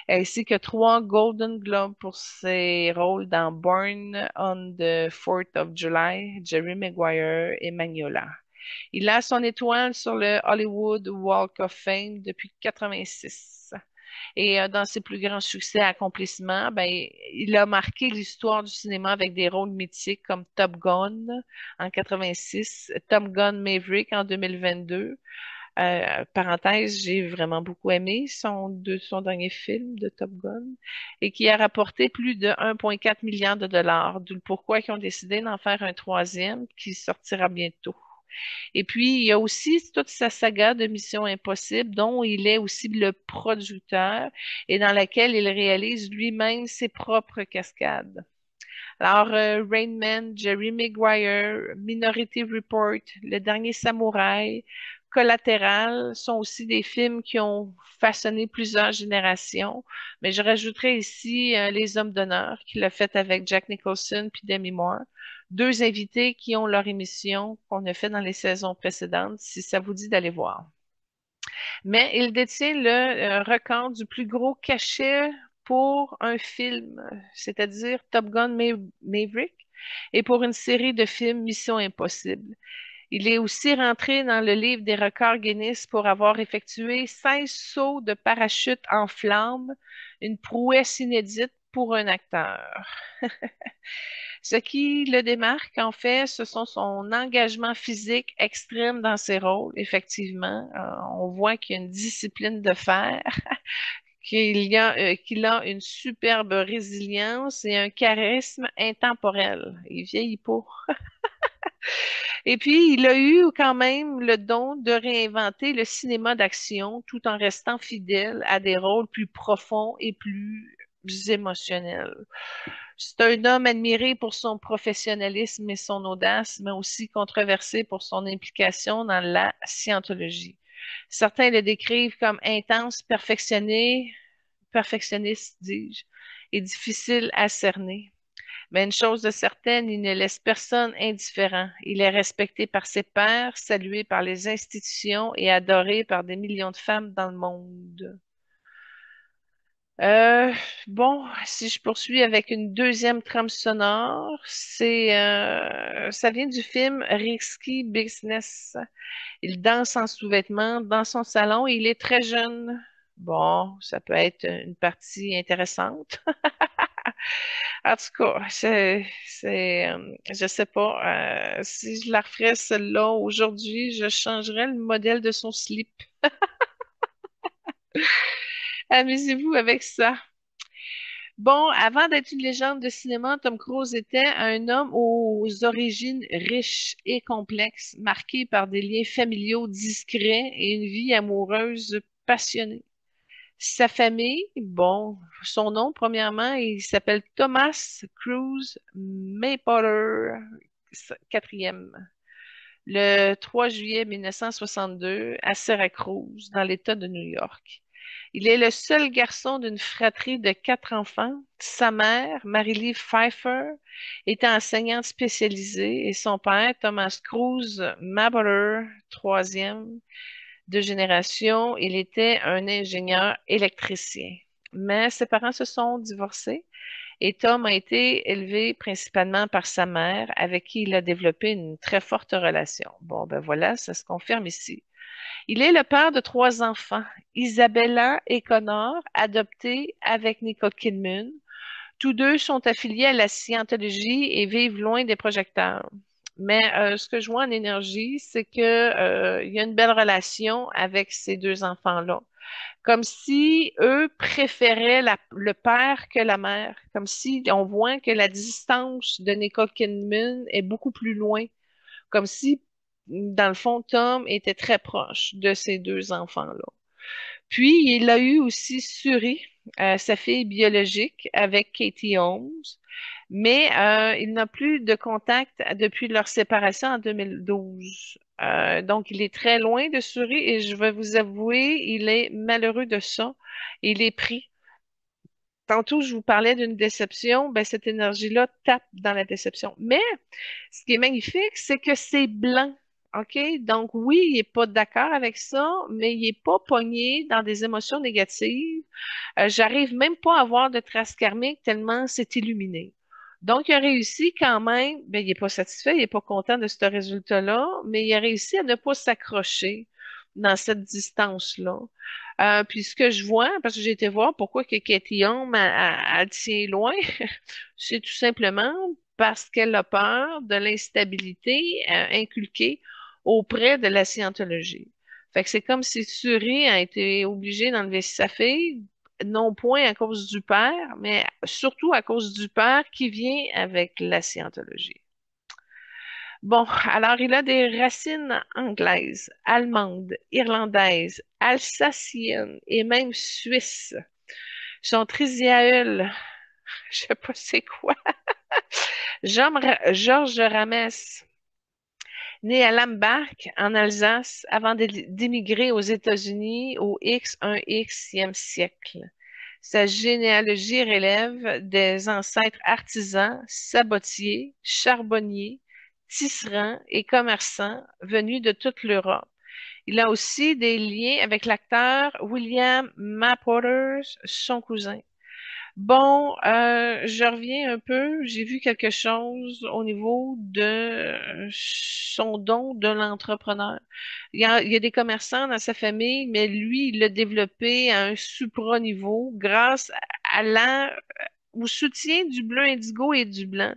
ainsi que 3 Golden Globes pour ses rôles dans Born on the 4th of July, Jerry Maguire et Magnolia. Il a son étoile sur le Hollywood Walk of Fame depuis 86. Et dans ses plus grands succès et accomplissements, ben, il a marqué l'histoire du cinéma avec des rôles mythiques comme Top Gun en 86, Top Gun Maverick en 2022. Parenthèse, j'ai vraiment beaucoup aimé son dernier film de Top Gun et qui a rapporté plus de 1,4 milliard de dollars, d'où le pourquoi ils ont décidé d'en faire un troisième qui sortira bientôt. Et puis, il y a aussi toute sa saga de Mission Impossible, dont il est aussi le producteur et dans laquelle il réalise lui-même ses propres cascades. Alors, Rain Man, Jerry Maguire, Minority Report, Le Dernier Samouraï, Collatéral sont aussi des films qui ont façonné plusieurs générations. Mais je rajouterais ici Les Hommes d'honneur, qu'il a fait avec Jack Nicholson puis Demi Moore. Deux invités qui ont leur émission qu'on a fait dans les saisons précédentes, si ça vous dit d'aller voir. Mais il détient le record du plus gros cachet pour un film, c'est-à-dire Top Gun Maverick, et pour une série de films Mission Impossible. Il est aussi rentré dans le livre des records Guinness pour avoir effectué 16 sauts de parachute en flammes, une prouesse inédite pour un acteur. Ce qui le démarque, en fait, ce sont son engagement physique extrême dans ses rôles, effectivement. On voit qu'il y a une discipline de fer, qu'il a une superbe résilience et un charisme intemporel. Il vieillit pas. Et puis, il a eu quand même le don de réinventer le cinéma d'action tout en restant fidèle à des rôles plus profonds et plus émotionnels. C'est un homme admiré pour son professionnalisme et son audace, mais aussi controversé pour son implication dans la scientologie. Certains le décrivent comme intense, perfectionniste, dis-je, et difficile à cerner. Mais une chose de certaine, il ne laisse personne indifférent. Il est respecté par ses pairs, salué par les institutions et adoré par des millions de femmes dans le monde. Euh, bon, si je poursuis avec une deuxième trame sonore, ça vient du film Risky Business. Il danse en sous-vêtements dans son salon et il est très jeune. Bon, ça peut être une partie intéressante. En tout cas, je sais pas. Si je la referais celle-là aujourd'hui, je changerais le modèle de son slip. Amusez-vous avec ça. Bon, avant d'être une légende de cinéma, Tom Cruise était un homme aux origines riches et complexes, marqué par des liens familiaux discrets et une vie amoureuse passionnée. Sa famille, bon, son nom, premièrement, il s'appelle Thomas Cruise Maypotter, quatrième, le 3 juillet 1962 à Syracuse, dans l'État de New York. Il est le seul garçon d'une fratrie de 4 enfants. Sa mère, Mary-Lee Pfeiffer, était enseignante spécialisée et son père, Thomas Cruise Maypotter, troisième de génération, il était un ingénieur électricien. Mais ses parents se sont divorcés et Tom a été élevé principalement par sa mère, avec qui il a développé une très forte relation. Bon, ben voilà, ça se confirme ici. Il est le père de 3 enfants, Isabella et Connor, adoptés avec Nicole Kidman. Tous deux sont affiliés à la scientologie et vivent loin des projecteurs. Mais ce que je vois en énergie, c'est que il y a une belle relation avec ces 2 enfants-là. Comme si eux préféraient le père que la mère. Comme si on voit que la distance de Nicole Kidman est beaucoup plus loin. Comme si, dans le fond, Tom était très proche de ces 2 enfants-là. Puis, il a eu aussi Suri, sa fille biologique, avec Katie Holmes, mais il n'a plus de contact depuis leur séparation en 2012. Donc, il est très loin de Suri et je vais vous avouer, il est malheureux de ça. Il est pris. Tantôt, je vous parlais d'une déception, ben, cette énergie-là tape dans la déception. Mais ce qui est magnifique, c'est que c'est blanc. OK? Donc, oui, il n'est pas d'accord avec ça, mais il n'est pas pogné dans des émotions négatives. J'arrive même pas à voir de traces karmiques tellement c'est illuminé. Donc, il a réussi quand même, ben, il n'est pas satisfait, il n'est pas content de ce résultat-là, mais il a réussi à ne pas s'accrocher dans cette distance-là. Puis ce que je vois, parce que j'ai été voir pourquoi que Katie Holmes, elle tient loin, c'est tout simplement parce qu'elle a peur de l'instabilité inculquée auprès de la scientologie. Fait que c'est comme si Suri a été obligée d'enlever sa fille, non point à cause du père, mais surtout à cause du père qui vient avec la scientologie. Bon, alors il a des racines anglaises, allemandes, irlandaises, alsaciennes et même suisses. Son trisaïeul, je sais pas c'est quoi, Georges Ramès, né à Lambach, en Alsace, avant d'émigrer aux États-Unis au X1Xe siècle. Sa généalogie relève des ancêtres artisans, sabotiers, charbonniers, tisserands et commerçants venus de toute l'Europe. Il a aussi des liens avec l'acteur William Mapother, son cousin. Bon, je reviens un peu. J'ai vu quelque chose au niveau de son don de l'entrepreneur. Il y a des commerçants dans sa famille, mais lui, il l'a développé à un supra-niveau grâce au soutien du bleu indigo et du blanc.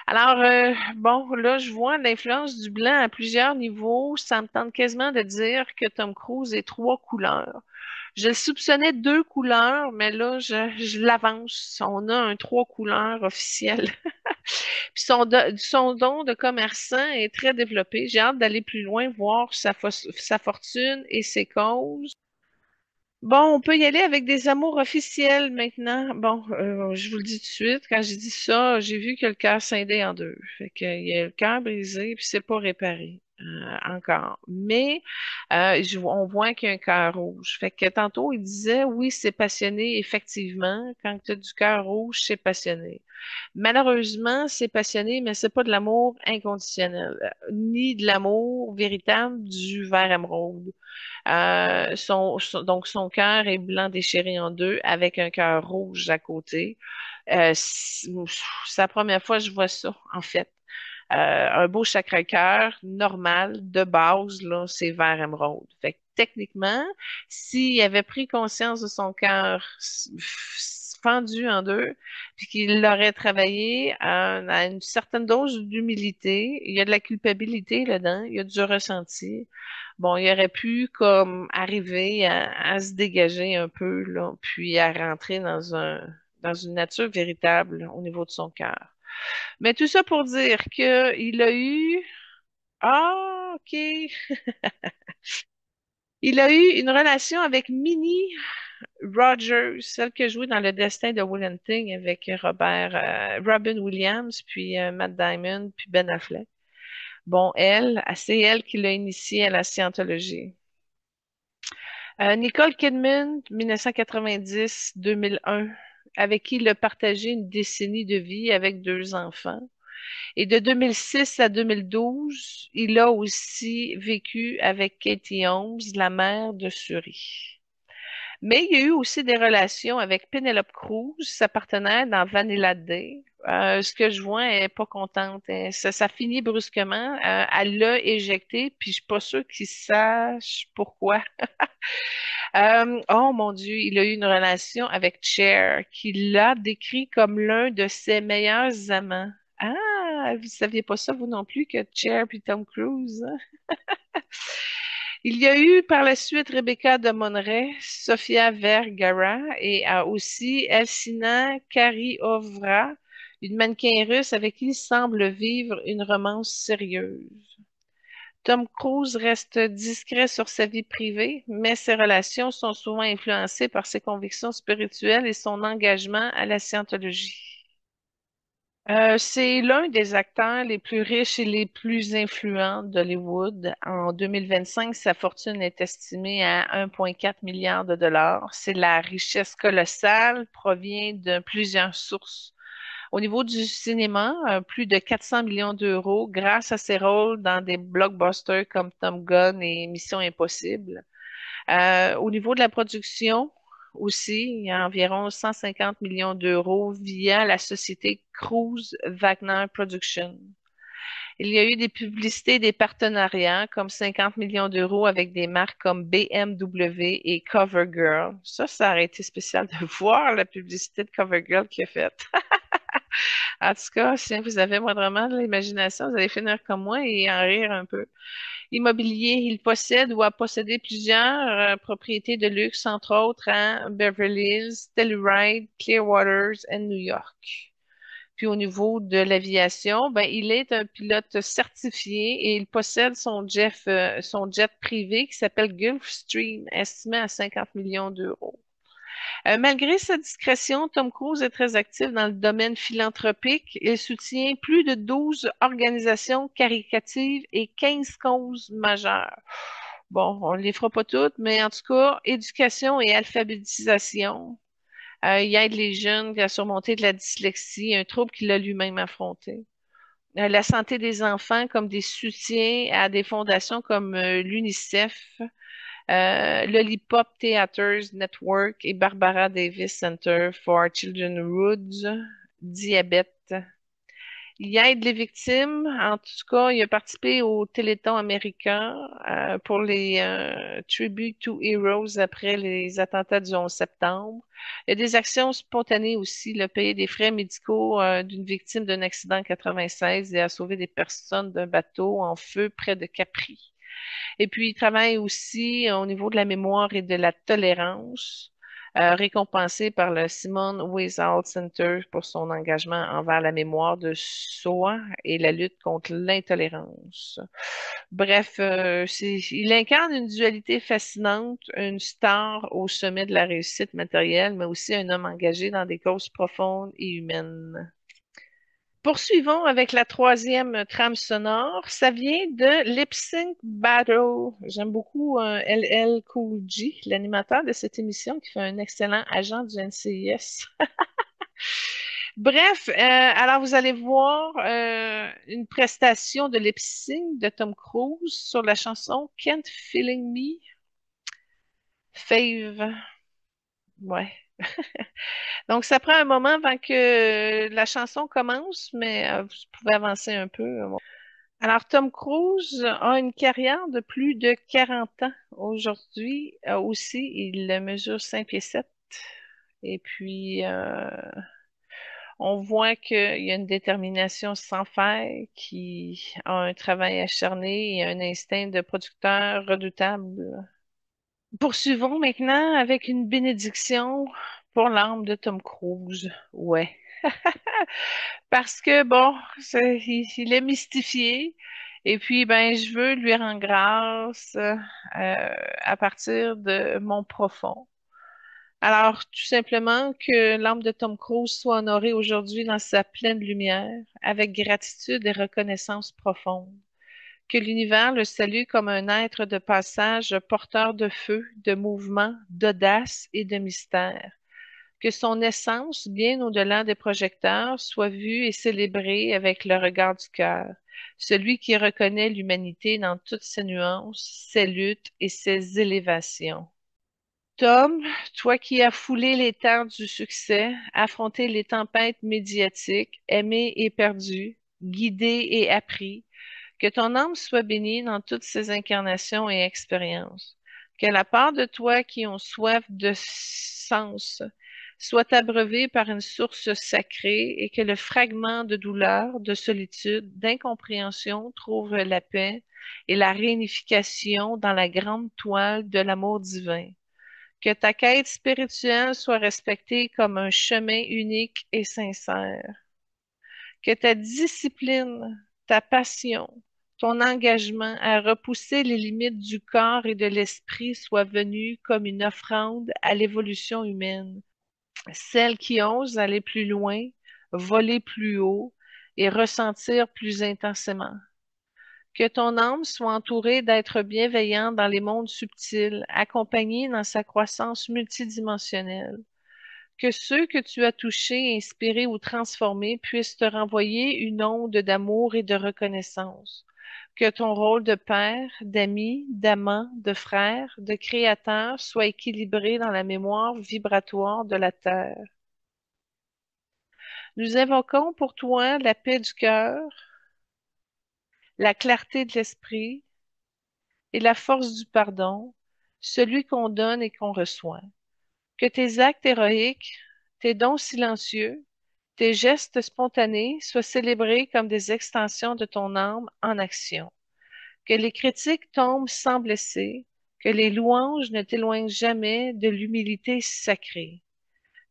Alors, bon, là, je vois l'influence du blanc à plusieurs niveaux. Ça me tente quasiment de dire que Tom Cruise est trois couleurs. Je le soupçonnais deux couleurs, mais là, je l'avance. On a un trois couleurs officiel. Puis son don de commerçant est très développé. J'ai hâte d'aller plus loin, voir sa fortune et ses causes. Bon, on peut y aller avec des amours officiels maintenant. Bon, je vous le dis tout de suite, quand j'ai dit ça, j'ai vu que le cœur scindé en deux. Fait qu'il y a le cœur brisé, puis c'est pas réparé encore. Mais on voit qu'il y a un cœur rouge. Fait que tantôt, il disait, oui, c'est passionné, effectivement. Quand tu as du cœur rouge, c'est passionné. Malheureusement, c'est passionné, mais c'est pas de l'amour inconditionnel, ni de l'amour véritable du vert émeraude. Donc, son cœur est blanc déchiré en deux avec un cœur rouge à côté. C'est la première fois que je vois ça, en fait. Un beau Sacré-Cœur normal, de base, là, c'est vert émeraude. Fait que techniquement, s'il avait pris conscience de son cœur fendu en deux, puis qu'il l'aurait travaillé à une certaine dose d'humilité, il y a de la culpabilité là-dedans, il y a du ressenti. Bon, il aurait pu comme arriver à se dégager un peu, là, puis à rentrer dans une nature véritable au niveau de son cœur. Mais tout ça pour dire que il a eu, ah, ok, il a eu une relation avec Minnie Rogers, celle qui a joué dans Le Destin de Will Hunting avec Robin Williams, puis Matt Damon, puis Ben Affleck. Bon, c'est elle qui l'a initié à la scientologie. Nicole Kidman, 1990-2001, avec qui il a partagé une décennie de vie avec deux enfants. Et de 2006 à 2012, il a aussi vécu avec Katie Holmes, la mère de Suri. Mais il y a eu aussi des relations avec Penelope Cruz, sa partenaire dans Vanilla Day. Ce que je vois, elle est pas contente. Ça finit brusquement. Elle l'a éjecté, puis je suis pas sûre qu'il sache pourquoi. Oh mon Dieu, il a eu une relation avec Cher, qui l'a décrit comme l'un de ses meilleurs amants. Ah, vous saviez pas ça, vous non plus, que Cher puis Tom Cruise, hein? Il y a eu par la suite Rebecca de Monret, Sofia Vergara et aussi Elsina Kariovra, une mannequin russe avec qui il semble vivre une romance sérieuse. Tom Cruise reste discret sur sa vie privée, mais ses relations sont souvent influencées par ses convictions spirituelles et son engagement à la scientologie. C'est l'un des acteurs les plus riches et les plus influents d'Hollywood. En 2025, sa fortune est estimée à 1,4 milliard de dollars. C'est la richesse colossale, provient de plusieurs sources. Au niveau du cinéma, plus de 400 millions d'euros grâce à ses rôles dans des blockbusters comme Tom Gunn et Mission Impossible. Au niveau de la production aussi, il y a environ 150 millions d'euros via la société Cruise Wagner Production. Il y a eu des publicités, des partenariats comme 50 millions d'euros avec des marques comme BMW et CoverGirl. Ça aurait été spécial de voir la publicité de CoverGirl qu'il a faite. En tout cas, si vous avez vraiment de l'imagination, vous allez finir comme moi et en rire un peu. Immobilier, il possède ou a possédé plusieurs propriétés de luxe, entre autres à Beverly Hills, Telluride, Clearwater et New York. Puis au niveau de l'aviation, ben, il est un pilote certifié et il possède son jet privé qui s'appelle Gulfstream, estimé à 50 millions d'euros. Malgré sa discrétion, Tom Cruise est très actif dans le domaine philanthropique. Il soutient plus de 12 organisations caritatives et 15 causes majeures. Bon, on ne les fera pas toutes, mais en tout cas, éducation et alphabétisation. Il aide les jeunes à surmonter de la dyslexie, un trouble qu'il a lui-même affronté. La santé des enfants, comme des soutiens à des fondations comme l'UNICEF, Lollipop Theaters Network et Barbara Davis Center for Children's Diabète. Il aide les victimes. En tout cas, il a participé au Téléthon américain pour les Tribute to Heroes après les attentats du 11 septembre. Il y a des actions spontanées aussi. Il a payé des frais médicaux d'une victime d'un accident en 96 et a sauvé des personnes d'un bateau en feu près de Capri. Et puis, il travaille aussi au niveau de la mémoire et de la tolérance, récompensé par le Simon Wiesenthal Center pour son engagement envers la mémoire de soi et la lutte contre l'intolérance. Bref, il incarne une dualité fascinante, une star au sommet de la réussite matérielle, mais aussi un homme engagé dans des causes profondes et humaines. Poursuivons avec la troisième trame sonore. Ça vient de Lip Sync Battle. J'aime beaucoup LL Cool J, l'animateur de cette émission qui fait un excellent agent du NCIS. Bref, alors vous allez voir une prestation de lip sync de Tom Cruise sur la chanson Can't Feeling Me, Fave. Ouais. Donc, ça prend un moment avant que la chanson commence, mais vous pouvez avancer un peu. Alors, Tom Cruise a une carrière de plus de 40 ans aujourd'hui. Aussi, il mesure 5 pieds 7. Et puis, on voit qu'il y a une détermination sans faille, qui a un travail acharné et un instinct de producteur redoutable. Poursuivons maintenant avec une bénédiction pour l'âme de Tom Cruise. Ouais. Parce que bon, il est mystifié. Et puis, ben, je veux lui rendre grâce à partir de mon profond. Alors, tout simplement que l'âme de Tom Cruise soit honorée aujourd'hui dans sa pleine lumière, avec gratitude et reconnaissance profonde. Que l'univers le salue comme un être de passage porteur de feu, de mouvement, d'audace et de mystère. Que son essence, bien au-delà des projecteurs, soit vue et célébrée avec le regard du cœur, celui qui reconnaît l'humanité dans toutes ses nuances, ses luttes et ses élévations. Tom, toi qui as foulé les terres du succès, affronté les tempêtes médiatiques, aimé et perdu, guidé et appris, que ton âme soit bénie dans toutes ses incarnations et expériences. Que la part de toi qui ont soif de sens soit abreuvée par une source sacrée et que le fragment de douleur, de solitude, d'incompréhension trouve la paix et la réunification dans la grande toile de l'amour divin. Que ta quête spirituelle soit respectée comme un chemin unique et sincère. Que ta discipline, ta passion, ton engagement à repousser les limites du corps et de l'esprit soit venu comme une offrande à l'évolution humaine, celle qui ose aller plus loin, voler plus haut et ressentir plus intensément. Que ton âme soit entourée d'êtres bienveillants dans les mondes subtils, accompagnée dans sa croissance multidimensionnelle. Que ceux que tu as touchés, inspirés ou transformés puissent te renvoyer une onde d'amour et de reconnaissance. Que ton rôle de père, d'ami, d'amant, de frère, de créateur soit équilibré dans la mémoire vibratoire de la Terre. Nous invoquons pour toi la paix du cœur, la clarté de l'esprit et la force du pardon, celui qu'on donne et qu'on reçoit. Que tes actes héroïques, tes dons silencieux, tes gestes spontanés soient célébrés comme des extensions de ton âme en action. Que les critiques tombent sans blesser, que les louanges ne t'éloignent jamais de l'humilité sacrée.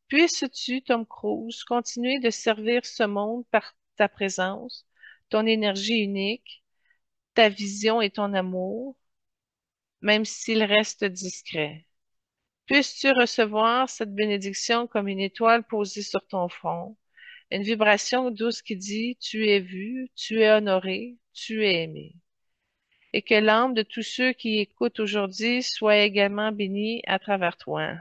Puisses-tu, Tom Cruise, continuer de servir ce monde par ta présence, ton énergie unique, ta vision et ton amour, même s'il reste discret. Puisses-tu recevoir cette bénédiction comme une étoile posée sur ton front, une vibration douce qui dit tu es vu, tu es honoré, tu es aimé. Et que l'âme de tous ceux qui écoutent aujourd'hui soit également bénie à travers toi.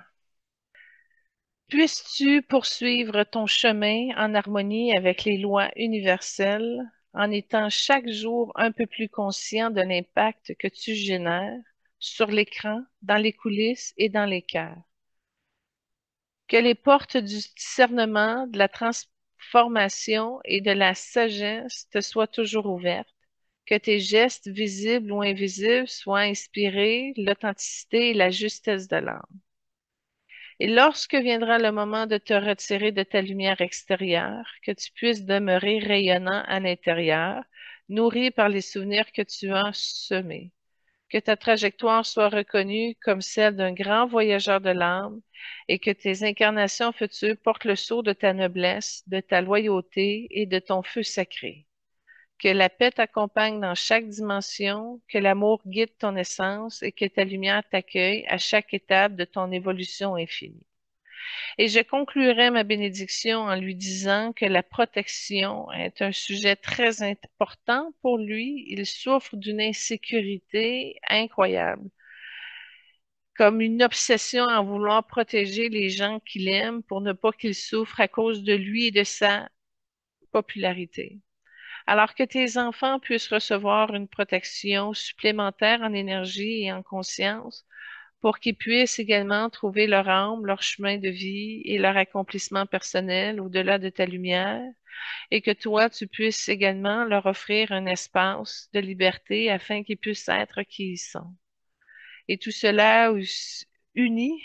Puisses-tu poursuivre ton chemin en harmonie avec les lois universelles, en étant chaque jour un peu plus conscient de l'impact que tu génères sur l'écran, dans les coulisses et dans les cœurs. Que les portes du discernement, de la transformation et de la sagesse te soient toujours ouvertes. Que tes gestes, visibles ou invisibles, soient inspirés l'authenticité et la justesse de l'âme. Et lorsque viendra le moment de te retirer de ta lumière extérieure, que tu puisses demeurer rayonnant à l'intérieur, nourri par les souvenirs que tu as semés. Que ta trajectoire soit reconnue comme celle d'un grand voyageur de l'âme et que tes incarnations futures portent le sceau de ta noblesse, de ta loyauté et de ton feu sacré. Que la paix t'accompagne dans chaque dimension, que l'amour guide ton essence et que ta lumière t'accueille à chaque étape de ton évolution infinie. Et je conclurai ma bénédiction en lui disant que la protection est un sujet très important pour lui. Il souffre d'une insécurité incroyable, comme une obsession à vouloir protéger les gens qu'il aime pour ne pas qu'ils souffrent à cause de lui et de sa popularité. Alors que tes enfants puissent recevoir une protection supplémentaire en énergie et en conscience, pour qu'ils puissent également trouver leur âme, leur chemin de vie et leur accomplissement personnel au-delà de ta lumière, et que toi, tu puisses également leur offrir un espace de liberté afin qu'ils puissent être qui ils sont. Et tout cela uni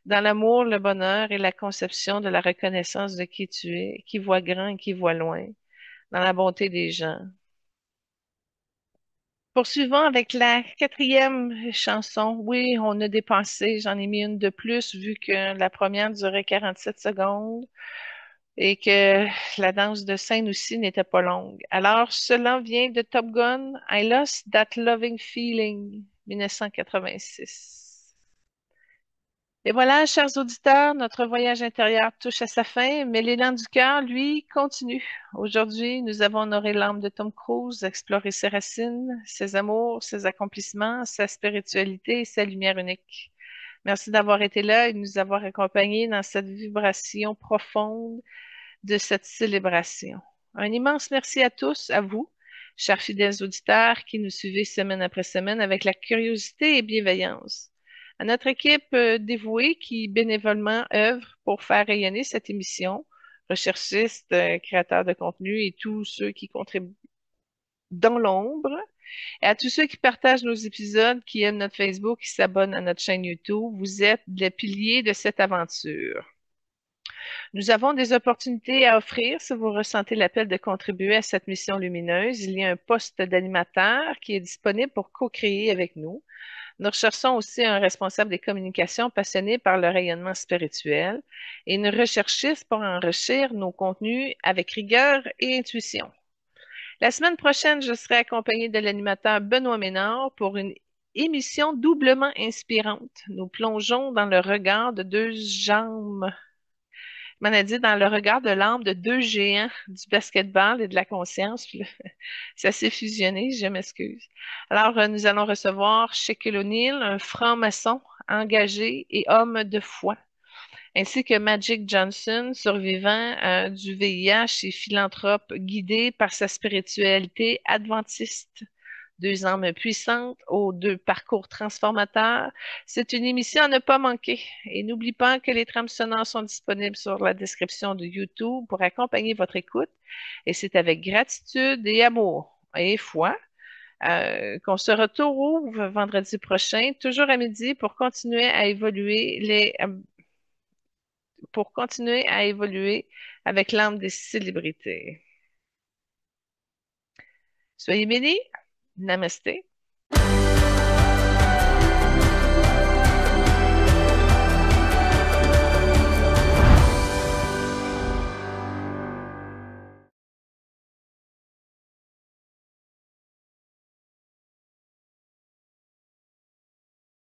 dans l'amour, le bonheur et la conception de la reconnaissance de qui tu es, qui voit grand et qui voit loin, dans la bonté des gens. Poursuivons avec la quatrième chanson. Oui, on a dépassé, j'en ai mis une de plus vu que la première durait 47 secondes et que la danse de scène aussi n'était pas longue. Alors, cela vient de Top Gun, I Lost That Loving Feeling, 1986. Et voilà, chers auditeurs, notre voyage intérieur touche à sa fin, mais l'élan du cœur, lui, continue. Aujourd'hui, nous avons honoré l'âme de Tom Cruise, exploré ses racines, ses amours, ses accomplissements, sa spiritualité et sa lumière unique. Merci d'avoir été là et de nous avoir accompagnés dans cette vibration profonde de cette célébration. Un immense merci à tous, à vous, chers fidèles auditeurs qui nous suivez semaine après semaine avec la curiosité et bienveillance. À notre équipe dévouée qui bénévolement œuvre pour faire rayonner cette émission, recherchistes, créateurs de contenu et tous ceux qui contribuent dans l'ombre, et à tous ceux qui partagent nos épisodes, qui aiment notre Facebook, qui s'abonnent à notre chaîne YouTube, vous êtes les piliers de cette aventure. Nous avons des opportunités à offrir si vous ressentez l'appel de contribuer à cette mission lumineuse. Il y a un poste d'animateur qui est disponible pour co-créer avec nous. Nous recherchons aussi un responsable des communications passionné par le rayonnement spirituel et une recherchiste pour enrichir nos contenus avec rigueur et intuition. La semaine prochaine, je serai accompagnée de l'animateur Benoît Ménard pour une émission doublement inspirante. Nous plongeons dans le regard de deux jambes m'en a dit dans le regard de l'âme de deux géants du basketball et de la conscience. Puis là, ça s'est fusionné, je m'excuse. Alors, nous allons recevoir Shaquille O'Neal, un franc-maçon engagé et homme de foi. ainsi que Magic Johnson, survivant du VIH et philanthrope guidé par sa spiritualité adventiste. Deux âmes puissantes aux deux parcours transformateurs. C'est une émission à ne pas manquer. Et n'oublie pas que les trames sonores sont disponibles sur la description de YouTube pour accompagner votre écoute. Et c'est avec gratitude et amour et foi qu'on se retrouve vendredi prochain, toujours à midi, pour continuer à évoluer avec l'âme des célébrités. Soyez bénis. Namasté.